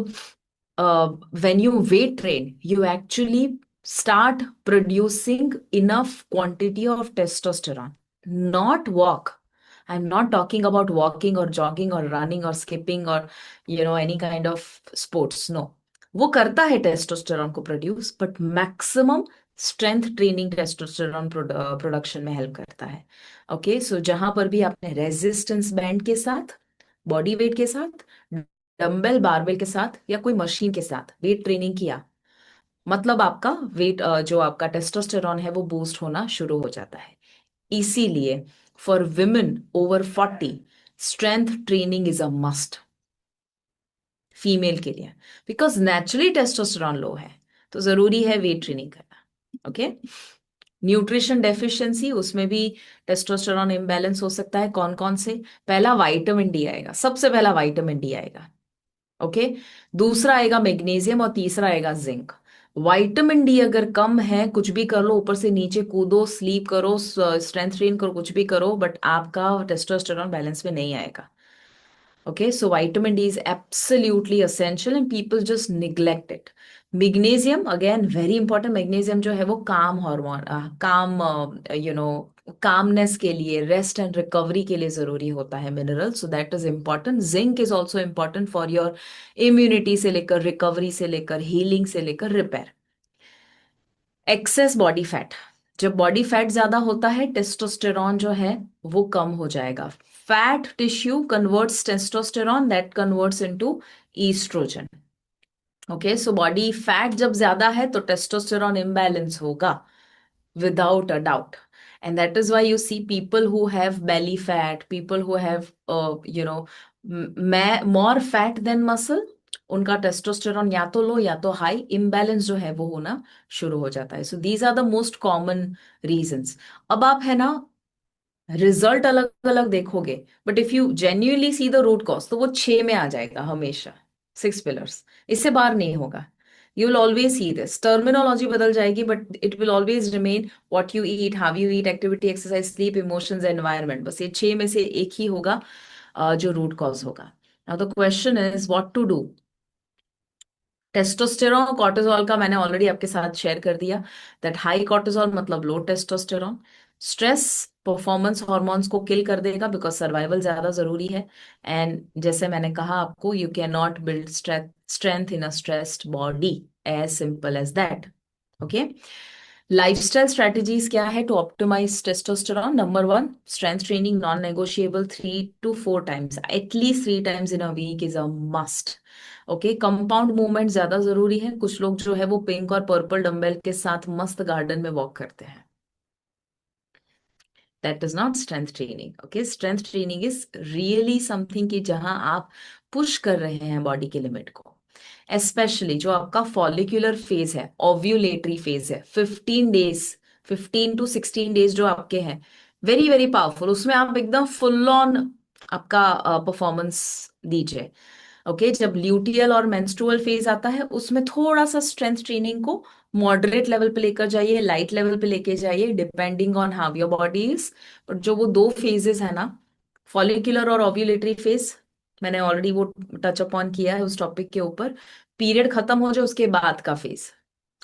when you weight train, you actually start producing enough quantity of testosterone, not walk. I'm not talking about walking or jogging or running or skipping or any kind of sports. No, वो करता है testosterone को produce, but maximum strength training testosterone production में help करता है। Okay, सो जहां पर भी आपने रेजिस्टेंस बैंड के साथ, बॉडी वेट के साथ, डंबल बारबेल के साथ या कोई मशीन के साथ वेट ट्रेनिंग किया, मतलब आपका वेट जो आपका टेस्टोस्टेरॉन है वो बूस्ट होना शुरू हो जाता है। इसीलिए for women over 40 strength training is a must female के लिए, बिकॉज नेचुरली टेस्टोस्टेरॉन लो है, तो जरूरी है वेट ट्रेनिंग करना। ओके, न्यूट्रिशन डेफिशिएंसी, उसमें भी टेस्टोस्टेरॉन इम्बैलेंस हो सकता है। कौन कौन से? पहला विटामिन डी आएगा, सबसे पहला विटामिन डी आएगा। ओके, दूसरा आएगा मैग्नीशियम और तीसरा आएगा जिंक। विटामिन डी अगर कम है, कुछ भी कर लो, ऊपर से नीचे कूदो, स्लीप करो, स्ट्रेंथ ट्रेन करो, कुछ भी करो, बट आपका टेस्टोस्टेरॉन बैलेंस में नहीं आएगा। Okay, so vitamin D is absolutely essential and people just neglect it. Magnesium, again, very important. Magnesium जो है वो काम हार्मोन, काम कामनेस के लिए, रेस्ट एंड रिकवरी के लिए जरूरी होता है mineral, so that is important. Zinc is also important for your immunity से लेकर रिकवरी से लेकर हीलिंग से लेकर रिपेयर। एक्सेस बॉडी फैट, जब बॉडी फैट ज्यादा होता है, टेस्टोस्टेरॉन जो है वो कम हो जाएगा। Fat tissue converts testosterone, that converts into estrogen. Okay, so body fat जब ज्यादा है तो टेस्टोस्टेरॉन इम्बैलेंस होगा, without a doubt. And that is why you see people who have belly fat, people who have, more fat than muscle, उनका testosterone या तो लो या तो हाई, इम्बैलेंस जो है वो होना शुरू हो जाता है. So these are the most common reasons. अब आप है ना रिजल्ट अलग अलग देखोगे, but if you genuinely see the root cause, तो वो 6 में आ जाएगा हमेशा. 6 पिलर्स, इससे बाहर नहीं होगा. You will always see this. Terminology बदल जाएगी but it will always remain what you eat, how you eat, activity, exercise, sleep, emotions, environment. बस ये 6 में से एक ही होगा जो रूट कॉज होगा. Now the question is what to do. Testosterone cortisol का मैंने ऑलरेडी आपके साथ शेयर कर दिया, दैट हाई कॉर्टिसोल मतलब लो टेस्टोस्टेरॉन. स्ट्रेस परफॉर्मेंस हॉर्मोन्स को किल कर देगा बिकॉज सर्वाइवल ज्यादा जरूरी है. एंड जैसे मैंने कहा आपको, you can not build strength in a stressed body, as simple as that. Okay. Lifestyle strategies क्या है to optimize testosterone. Number 1, strength training non negotiable. 3 to 4 times, at least 3 times in a week is a must. Okay. Compound movement ज्यादा जरूरी है. कुछ लोग जो है वो पिंक और पर्पल डंबल के साथ मस्त गार्डन में वॉक करते हैं. That is not strength training. Okay. Strength training is really something कि जहां आप पुश कर रहे हैं बॉडी के लिमिट को. स्पेशली जो आपका फॉलिक्यूलर फेज है, ओव्यूलेटरी फेज है, 15 days, 15 to 16 days जो आपके हैं, वेरी वेरी पावरफुल. उसमें आप एकदम फुल ऑन आपका परफॉर्मेंस दीजिए. ओके. जब ल्यूटियल और मेंस्ट्रुअल फेज आता है, उसमें थोड़ा सा स्ट्रेंथ ट्रेनिंग को मॉडरेट लेवल पे लेकर जाइए, लाइट लेवल पे लेके जाइए, depending on how your body is. But जो वो 2 फेजेस है ना, फॉलिक्यूलर और ओव्यूलेटरी फेज, मैंने ऑलरेडी वो टच अपॉन किया है उस टॉपिक के ऊपर. पीरियड खत्म हो जाए उसके बाद का फेज.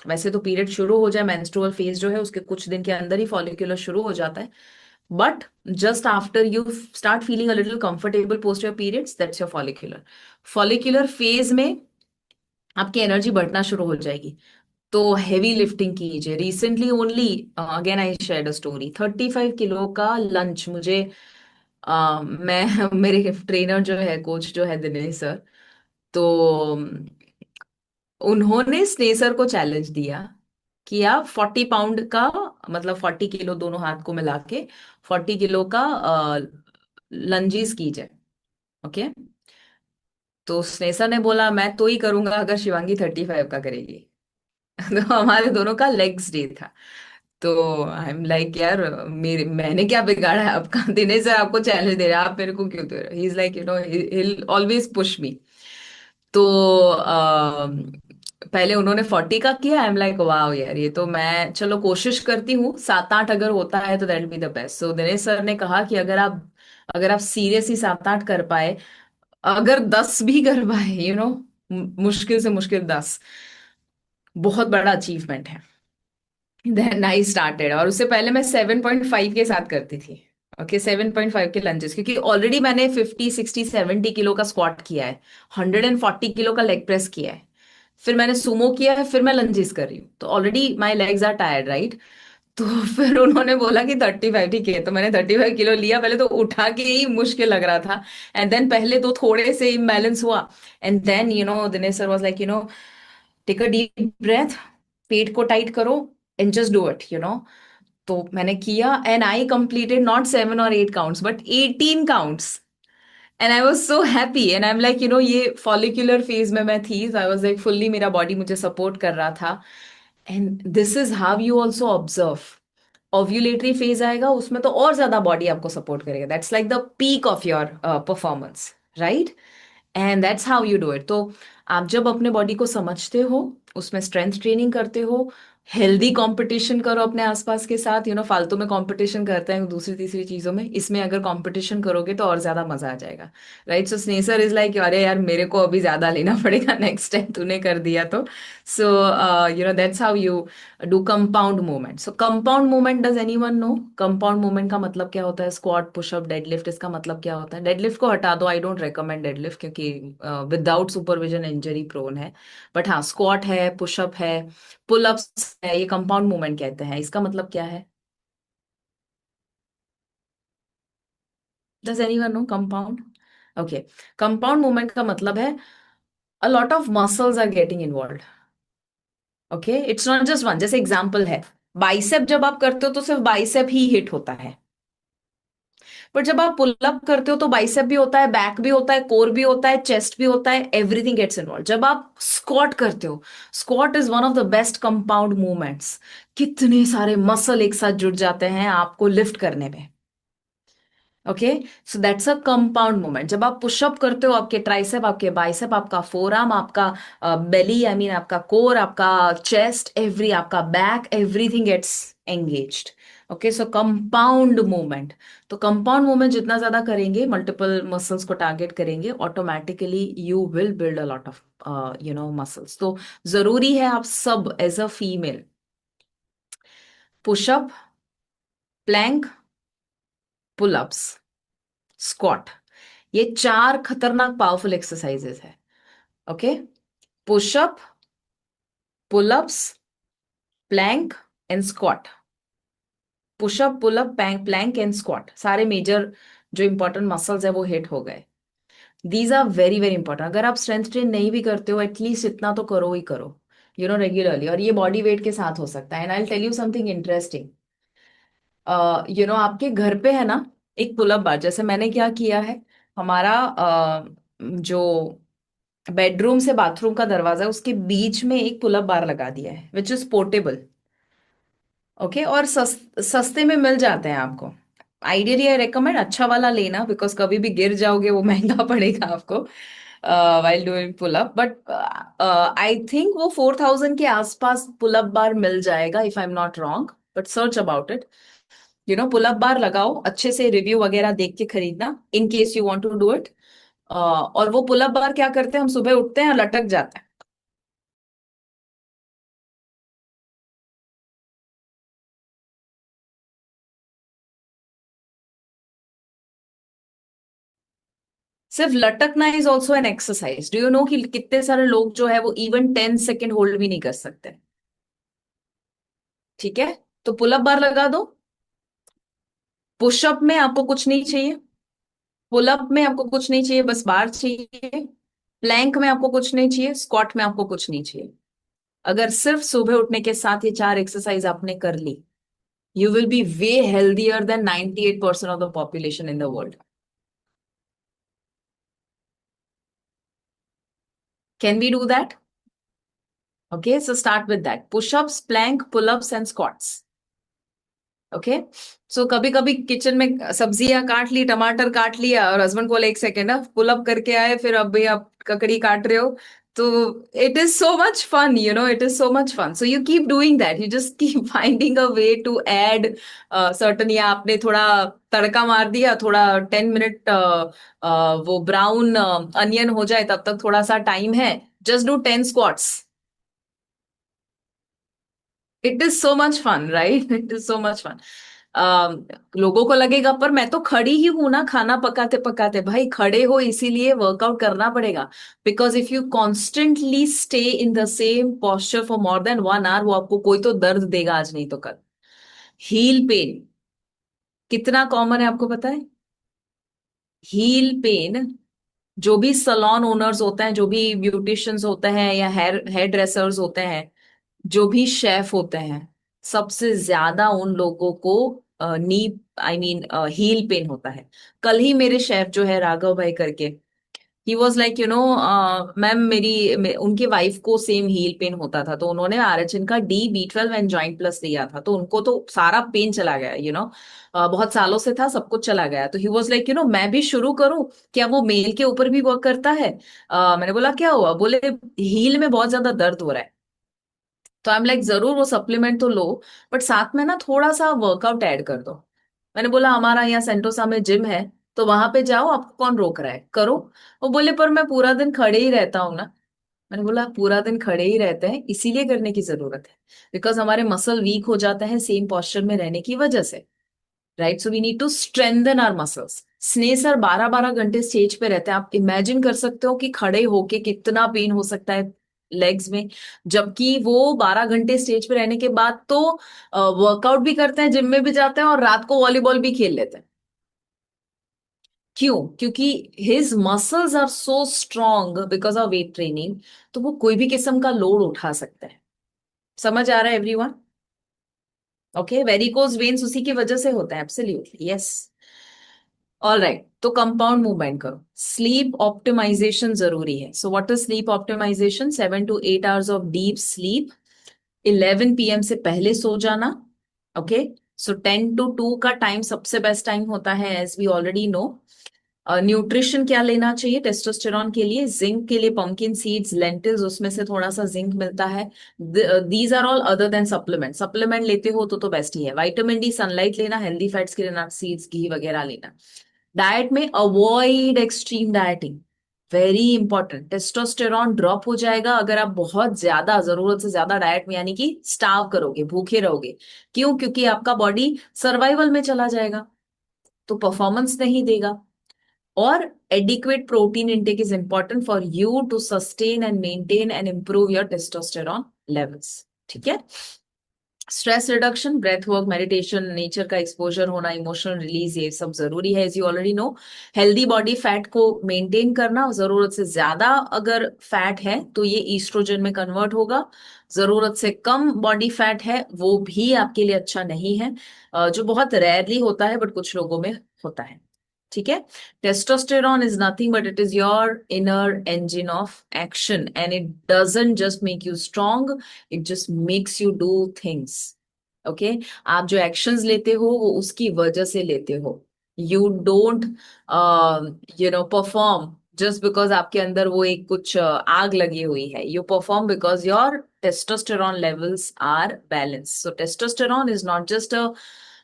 वैसे तो पीरियड शुरू हो जाए, मेंस्ट्रुअल फेज जो है उसके कुछ दिन के अंदर ही फॉलिक्यूलर शुरू हो जाता है. But just after you start feeling a little comfortable post your periods, that's your follicular. Follicular phase में आपकी एनर्जी बढ़ना शुरू हो जाएगी. तो हैवी लिफ्टिंग कीजिए. Recently only again I shared a story. 35 kilo का लंच मुझे, मैं मेरे ट्रेनर जो है, कोच जो है दिनेश सर, तो उन्होंने स्नेसर को चैलेंज दिया कि आप 40 पाउंड का, मतलब 40 किलो दोनों हाथ को मिला के 40 किलो का लंजीज कीजिए. ओके. तो स्नेसर ने बोला मैं तो ही करूंगा अगर शिवांगी 35 का करेगी. तो हमारे दोनों का लेग्स डे था. तो आई एम लाइक यार, मेरे मैंने क्या बिगाड़ा है आपका. दिनेश सर आपको चैलेंज दे रहे हैं, आप मेरे को क्यों दे रहे हो. He is like he always push me. तो पहले उन्होंने 40 का किया. आई एम लाइक वाह यार, ये तो मैं चलो कोशिश करती हूँ, 7-8 अगर होता है तो that be the best. So Dinesh sir ने कहा कि अगर आप सीरियसली 7-8 कर पाए, अगर 10 भी कर पाए, मुश्किल से मुश्किल 10, बहुत बड़ा अचीवमेंट है. Then I started. और उससे पहले मैं 7.5 के साथ करती थी. ओके. 7.5 के लंजेस, क्योंकि ऑलरेडी मैंने 50, 60, 70 किलो का स्क्वाट किया है, 140 किलो का लेग प्रेस किया है, फिर मैंने सुमो किया है, फिर मैं लंजेस कर रही हूँ, तो already my legs are tired, right. तो फिर उन्होंने बोला कि 35 ठीक है, तो मैंने 35 किलो लिया. पहले तो उठा के ही मुश्किल लग रहा था, एंड देन पहले तो थोड़े से इम्बैलेंस हुआ, and then Dinesh sir was like take a deep breath, पेट को टाइट करो एंड जस्ट डू इट. तो मैंने किया and I completed not 7 or 8 counts but 18 counts. And I was so happy. And I am like ये follicular phase में मैं थी. आई वॉज लाइक फुल्ली, मेरा बॉडी मुझे सपोर्ट कर रहा था. And this is how you also observe. Ovulatory phase आएगा, उसमें तो और ज्यादा बॉडी आपको सपोर्ट करेगा. That's like the peak of your performance, right. And that's how you do it. तो आप जब अपने बॉडी को समझते हो, उसमें स्ट्रेंथ ट्रेनिंग करते हो, हेल्दी कंपटीशन करो अपने आसपास के साथ. फालतू में कंपटीशन करते हैं दूसरी तीसरी चीजों में, इसमें अगर कंपटीशन करोगे तो और ज्यादा मजा आ जाएगा, राइट. सो स्नेसर इज लाइक अरे यार, मेरे को अभी ज्यादा लेना पड़ेगा नेक्स्ट टाइम तूने कर दिया तो. So that's how you do compound movement. So compound movement, does anyone know compound movement का मतलब क्या होता है? स्क्वाट, पुशअप, डेडलिफ्ट, इसका मतलब क्या होता है? डेडलिफ्ट को हटा दो, आई डोंट रिकमेंड डेडलिफ्ट, क्योंकि विदाउट सुपरविजन इंजरी प्रोन है. बट हाँ, स्क्वाट है, पुशअप है, पुल अप्स है, ये कंपाउंड मूवमेंट कहते हैं. इसका मतलब क्या है? Does anyone know compound? Okay. Compound movement का मतलब है a lot of muscles are getting involve. Okay. It's not just one. जैसे एग्जांपल है, बाइसेप जब आप करते हो तो सिर्फ बाइसेप ही हिट होता है, पर जब आप पुल अप करते हो तो बाइसेप भी होता है, बैक भी होता है, कोर भी होता है, चेस्ट भी होता है, एवरीथिंग गेट्स इन्वॉल्व। जब आप स्क्वाट करते हो, squat is one of the best compound movements. कितने सारे मसल एक साथ जुड़ जाते हैं आपको लिफ्ट करने में। Okay, so that's a compound movement. जब आप पुशअप करते हो, आपके ट्राइसेप, आपके बाइसेप, आपका फोरआर्म, आपका बेली, आई मीन आपका कोर, आपका चेस्ट, एवरी आपका back, everything gets engaged. Okay, so compound movement. तो कंपाउंड मूवमेंट जितना ज्यादा करेंगे, मल्टीपल मसल्स को टारगेट करेंगे, automatically you will build a lot of muscles. तो जरूरी है आप सब as a female pushup, plank, pullups, squat, ये चार खतरनाक पावरफुल एक्सरसाइजेस है। Okay, pushup, pullups, plank and squat. Pushup, pullup, plank and squat, सारे मेजर जो इंपॉर्टेंट मसल्स है वो हिट हो गए। These are very very important. अगर आप स्ट्रेंथ ट्रेन नहीं भी करते हो, एटलीस्ट इतना तो करो ही करो, रेगुलरली। और ये बॉडी वेट के साथ हो सकता है। And I tell you something interesting. आपके घर पे है ना एक पुलअप बार, जैसे मैंने क्या किया है, हमारा जो बेडरूम से बाथरूम का दरवाजा है उसके बीच में एक पुलअप बार लगा दिया है, विच इज पोर्टेबल। ओके, और सस्ते में मिल जाते हैं आपको। आइडियली आई रेकमेंड अच्छा वाला लेना, बिकॉज कभी भी गिर जाओगे वो महंगा पड़ेगा आपको while doing pull-up. But I think वो 4,000 के आसपास पुलअप बार मिल जाएगा, if I am not wrong, but search about it. Pull-up bar लगाओ, अच्छे से रिव्यू वगैरह देख के खरीदना, in case you want to do it. और वो पुलअप बार क्या करते हैं, हम सुबह उठते हैं और लटक जाते हैं। सिर्फ लटकना is also an exercise. Do you know कि कितने सारे लोग जो है वो इवन 10 सेकेंड होल्ड भी नहीं कर सकते। ठीक है, तो पुलअप बार लगा दो। पुशअप में आपको कुछ नहीं चाहिए, पुलअप में आपको कुछ नहीं चाहिए, बस बार चाहिए। प्लैंक में आपको कुछ नहीं चाहिए, स्क्वाट में आपको कुछ नहीं चाहिए। अगर सिर्फ सुबह उठने के साथ ये चार एक्सरसाइज आपने कर ली, you will be way healthier than 98% of the population in the world. Can we do that? Okay, so start with that. Push-ups, plank, pull-ups and squats. Okay, so कभी कभी किचन में सब्जियां काट ली, टमाटर काट लिया, और हस्बैंड बोले एक सेकेंड ना, पुल अप करके आए, फिर अब भी आप ककड़ी काट रहे हो। तो it is so much fun, it is so much fun. So you keep doing that, you just keep finding a way to add certain, या आपने थोड़ा तड़का मार दिया, थोड़ा 10 मिनट वो ब्राउन अनियन हो जाए तब तक थोड़ा सा टाइम है, just do 10 squats. It is so much fun, right? It is so much fun. लोगों को लगेगा पर मैं तो खड़ी ही हूं ना खाना पकाते पकाते। भाई खड़े हो इसीलिए वर्कआउट करना पड़ेगा, because if you constantly stay in the same posture for more than 1 hour, वो आपको कोई तो दर्द देगा आज नहीं तो कल। हील पेन कितना कॉमन है आपको पता है? हील पेन, जो भी सलोन ओनर्स होते हैं, जो भी ब्यूटिशियंस होते हैं, या हेयर हेयर ड्रेसर्स होते हैं, जो भी शेफ होते हैं, सबसे ज्यादा उन लोगों को नी आई मीन हील पेन होता है। कल ही मेरे शेफ जो है राघव भाई करके, ही वॉज लाइक मैम उनकी वाइफ को सेम हील पेन होता था, तो उन्होंने आरएचएन का D, B12 and joint plus लिया था, तो उनको तो सारा पेन चला गया, बहुत सालों से था, सब कुछ चला गया। तो ही वॉज लाइक मैं भी शुरू करूं क्या? वो मेल के ऊपर भी वर्क करता है। मैंने बोला क्या हुआ? बोले हील में बहुत ज्यादा दर्द हो रहा है। तो आई एम लाइक जरूर वो सप्लीमेंट तो लो, बट साथ में ना थोड़ा सा वर्कआउट ऐड कर दो। मैंने बोला हमारा यहाँ सेंटोसा में जिम है, तो वहां पे जाओ, आपको कौन रोक रहा है, करो। वो बोले पर मैं पूरा दिन खड़े ही रहता हूँ ना। मैंने बोला पूरा दिन खड़े ही रहते हैं इसीलिए करने की जरूरत है, बिकॉज हमारे मसल वीक हो जाते हैं सेम पोस्चर में रहने की वजह से, right? So we need to strengthen our muscles. Sneh sir 12-12 घंटे स्टेज पे रहते हैं, आप इमेजिन कर सकते हो कि खड़े होके कितना पेन हो सकता है लेग्स में। जबकि वो 12 घंटे स्टेज पे रहने के बाद तो वर्कआउट भी करते हैं, जिम में भी जाते हैं, और रात को वॉलीबॉल भी खेल लेते हैं। क्यों? क्योंकि his muscles are so strong because of weight training, तो वो कोई भी किस्म का लोड उठा सकता है। समझ आ रहा है एवरीवन? ओके, वेरिकोज वेन्स उसी की वजह से होता है, एब्सोल्युटली यस। ऑल राइट, तो कंपाउंड मूवमेंट करो। स्लीप ऑप्टिमाइजेशन जरूरी है। So what is sleep optimization? 7 to 8 hours of deep sleep, 11 PM से पहले सो जाना। ओके, सो 10 to 2 का टाइम सबसे बेस्ट टाइम होता है, as we already know. Nutrition क्या लेना चाहिए टेस्टोस्टेरॉन के लिए? जिंक के लिए पंकिन सीड्स, लेंटिल्स, उसमें से थोड़ा सा जिंक मिलता है। These are all other than supplement. Supplement लेते हो तो बेस्ट ही है। विटामिन डी, सनलाइट लेना, हेल्दी फैट्स के लेना, सीड्स, घी वगैरह लेना। डाइट में avoid extreme dieting, very important. Testosterone drop हो जाएगा अगर आप बहुत ज्यादा, जरूरत से ज्यादा डाइट में, यानी कि स्टार्व करोगे, भूखे रहोगे। क्यों? क्योंकि आपका बॉडी सर्वाइवल में चला जाएगा, तो परफॉर्मेंस नहीं देगा। और adequate protein intake is important for you to sustain and maintain and improve your testosterone levels. ठीक है? Stress reduction, breath work, meditation, nature का एक्सपोजर होना, इमोशनल रिलीज, ये सब जरूरी है, as you already know. Healthy body fat को maintain करना, जरूरत से ज्यादा अगर फैट है तो ये ईस्ट्रोजन में कन्वर्ट होगा। जरूरत से कम बॉडी फैट है वो भी आपके लिए अच्छा नहीं है, जो बहुत रेयरली होता है बट कुछ लोगों में होता है। ठीक है? Testosterone is nothing but it is your inner engine of action, and it doesn't just make you strong, it just makes you do things. Okay, आप जो एक्शंस लेते हो वो उसकी वजह से लेते हो। You don't perform just because आपके अंदर वो एक कुछ आग लगी हुई है। You perform because your testosterone levels are balanced. So testosterone is not just a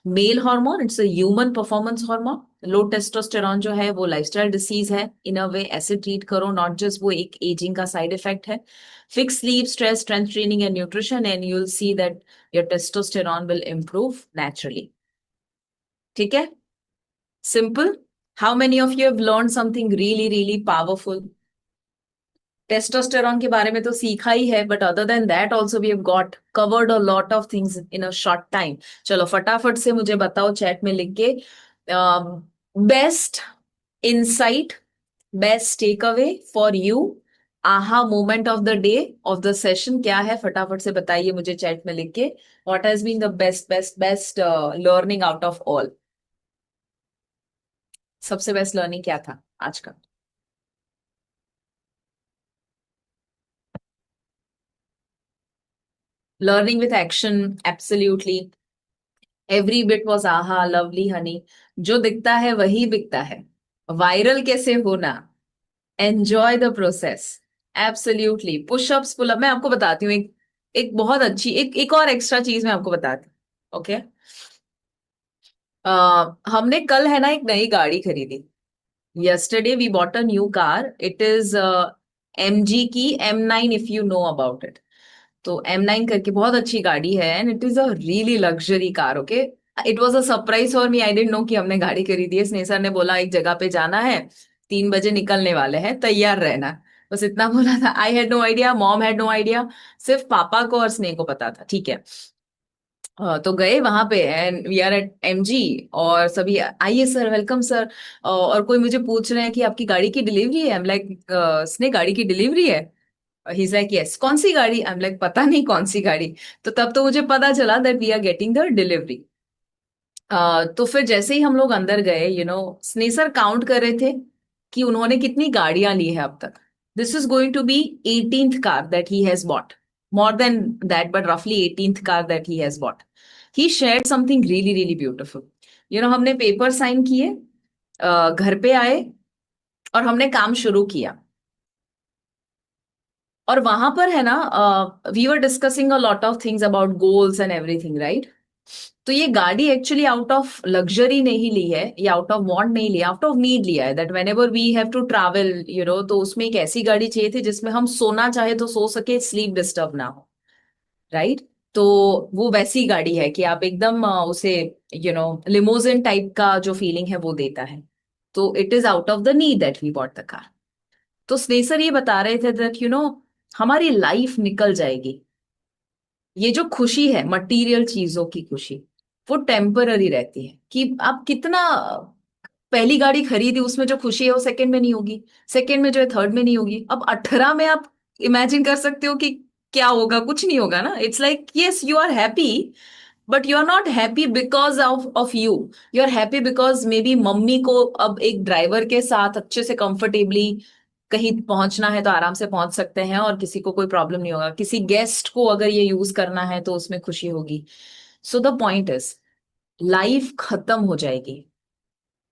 male hormone, it's a human performance hormone. Low testosterone जो है वो लाइफस्टाइल डिसीज है इन अ वे, ऐसे ट्रीट करो, नॉट जस्ट वो एक एजिंग का साइड इफेक्ट है। Fix sleep, stress, strength training and nutrition, and you will see that your testosterone will improve naturally. ठीक है? Simple. How many of you have learn something really really powerful? Testosterone के बारे में तो सीखा ही है, but other than that also we have got covered a lot of things in a short time. चलो फटाफट से मुझे बताओ चैट में लिख के, best insight, best take away for you, aha moment of the day of the session क्या है? फटाफट से बताइए मुझे चैट में लिख के। What has been the best best best learning out of all? सबसे बेस्ट लर्निंग क्या था आज का? Learning with action, absolutely. Every bit was aha, lovely honey. जो दिखता है वही बिकता है। वायरल कैसे होना? Enjoy the process. Absolutely. Pushups, pullup, मैं आपको बताती हूँ एक एक बहुत अच्छी, एक और एक्स्ट्रा चीज मैं आपको बताती हूँ। ओके, हमने कल है ना एक नई गाड़ी खरीदी। Yesterday we bought a new car. It is MG की M9, if you know about it. तो M9 करके बहुत अच्छी गाड़ी है, and it is a really luxury car. Okay, it was a surprise for me, I didn't know कि हमने गाड़ी खरीदी है। स्नेहा सर ने बोला एक जगह पे जाना है, 3 बजे निकलने वाले हैं, तैयार रहना, बस इतना बोला था। I had no idea, mom had no idea, सिर्फ पापा को और स्नेह को पता था। ठीक है, तो गए वहां पे, and we are at MG, और सभी आइए सर, वेलकम सर। और कोई मुझे पूछ रहे हैं कि आपकी गाड़ी की डिलीवरी है। आई एम लाइक, स्नेह गाड़ी की डिलीवरी है? He is like yes. कौन सी गाड़ी? आई एम लाइक पता नहीं कौन सी गाड़ी। तो तब तो मुझे पता चला that we are getting the delivery. तो फिर जैसे ही हम लोग अंदर गए, स्नेसर काउंट कर रहे थे कि उन्होंने कितनी गाड़ियां ली है अब तक। This is going to be 18th car that he has bought, more than that but रफली 18th car that he has bought. He shared something really really beautiful. हमने पेपर साइन किए, घर पे आए और हमने काम शुरू किया। और वहां पर है ना, we were discussing a lot of things about goals and everything, right? तो ये गाड़ी एक्चुअली आउट ऑफ लग्जरी नहीं ली है, या आउट ऑफ वांट नहीं लिया, आउट ऑफ नीड लिया है। That whenever we have to travel, तो उसमें एक ऐसी गाड़ी चाहिए थी जिसमें हम सोना चाहे तो सो सके, स्लीप डिस्टर्ब ना हो, राइट? तो वो वैसी गाड़ी है कि आप एकदम उसे लिमोजिन टाइप का जो फीलिंग है वो देता है। तो it is out of the need that we bought the car. तो स्नेसर ये बता रहे थे दैट हमारी लाइफ निकल जाएगी, ये जो खुशी है मटेरियल चीजों की खुशी, वो टेम्पररी रहती है। कि आप कितना पहली गाड़ी खरीदी, उसमें जो खुशी है वो सेकंड में नहीं होगी, सेकंड में जो है थर्ड में नहीं होगी। अब 18 में आप इमेजिन कर सकते हो कि क्या होगा? कुछ नहीं होगा ना। It's like yes, you are happy, but you are not happy because of you, you are happy because maybe मम्मी को अब एक ड्राइवर के साथ अच्छे से कंफर्टेबली कहीं पहुंचना है तो आराम से पहुंच सकते हैं और किसी को कोई प्रॉब्लम नहीं होगा, किसी गेस्ट को अगर ये यूज करना है तो उसमें खुशी होगी. So the point is, life खत्म हो जाएगी,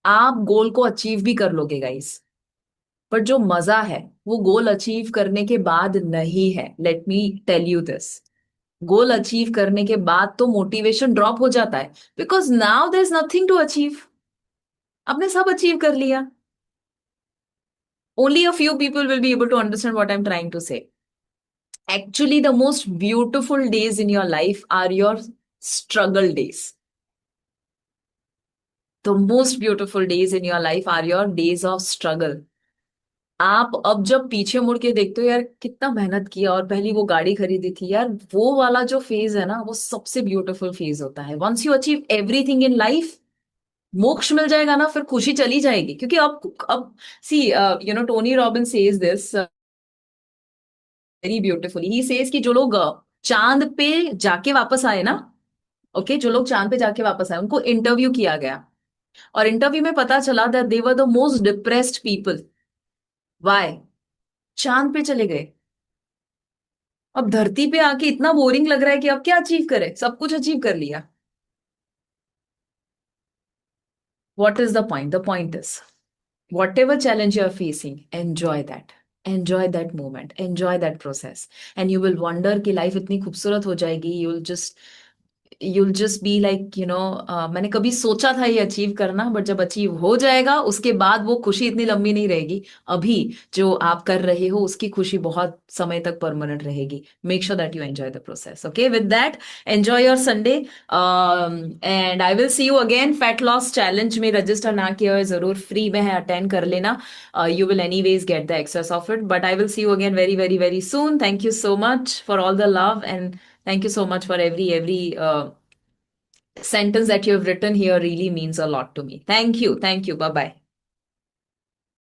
आप गोल को अचीव भी कर लोगे गाइस, पर जो मजा है वो गोल अचीव करने के बाद नहीं है. Let me tell you this, goal achieve करने के बाद तो मोटिवेशन ड्रॉप हो जाता है, because now there is nothing to achieve. आपने सब अचीव कर लिया. Only a few people will be able to understand what I am trying to say. Actually, the most beautiful days in your life are your struggle days. The most beautiful days in your life are your days of struggle. आप अब जब पीछे मुड़ के देखते हो यार कितना मेहनत किया और पहली वो गाड़ी खरीदी थी यार, वो वाला जो फेज है ना वो सबसे ब्यूटीफुल फेज होता है. Once you achieve everything in life, मोक्ष मिल जाएगा ना, फिर खुशी चली जाएगी. क्योंकि अब see Tony Robbins says this very beautifully. He says कि जो लोग चांद पे जाके वापस आए ना, ओके, जो लोग चांद पे जाके वापस आए उनको इंटरव्यू किया गया और इंटरव्यू में पता चला that they were the most depressed people. Why? चांद पे चले गए, अब धरती पे आके इतना बोरिंग लग रहा है कि अब क्या अचीव करें, सब कुछ अचीव कर लिया. What is the point? The point is, whatever challenge you are facing, enjoy that moment, enjoy that process, and you will wonder कि life इतनी खूबसूरत हो जाएगी. you'll just be like मैंने कभी सोचा था ये अचीव करना, बट जब अचीव हो जाएगा उसके बाद वो खुशी इतनी लंबी नहीं रहेगी. अभी जो आप कर रहे हो उसकी खुशी बहुत समय तक परमानेंट रहेगी. Make sure that you enjoy the process. Okay, with that enjoy your Sunday and I will see you again. Fat loss challenge में रजिस्टर ना किया है जरूर फ्री में है, अटेंड कर लेना. You will anyways get the excess of it, but I will see you again very very very soon. Thank you so much for all the love, and thank you so much for every sentence that you have written here, really means a lot to me. Thank you. Bye bye.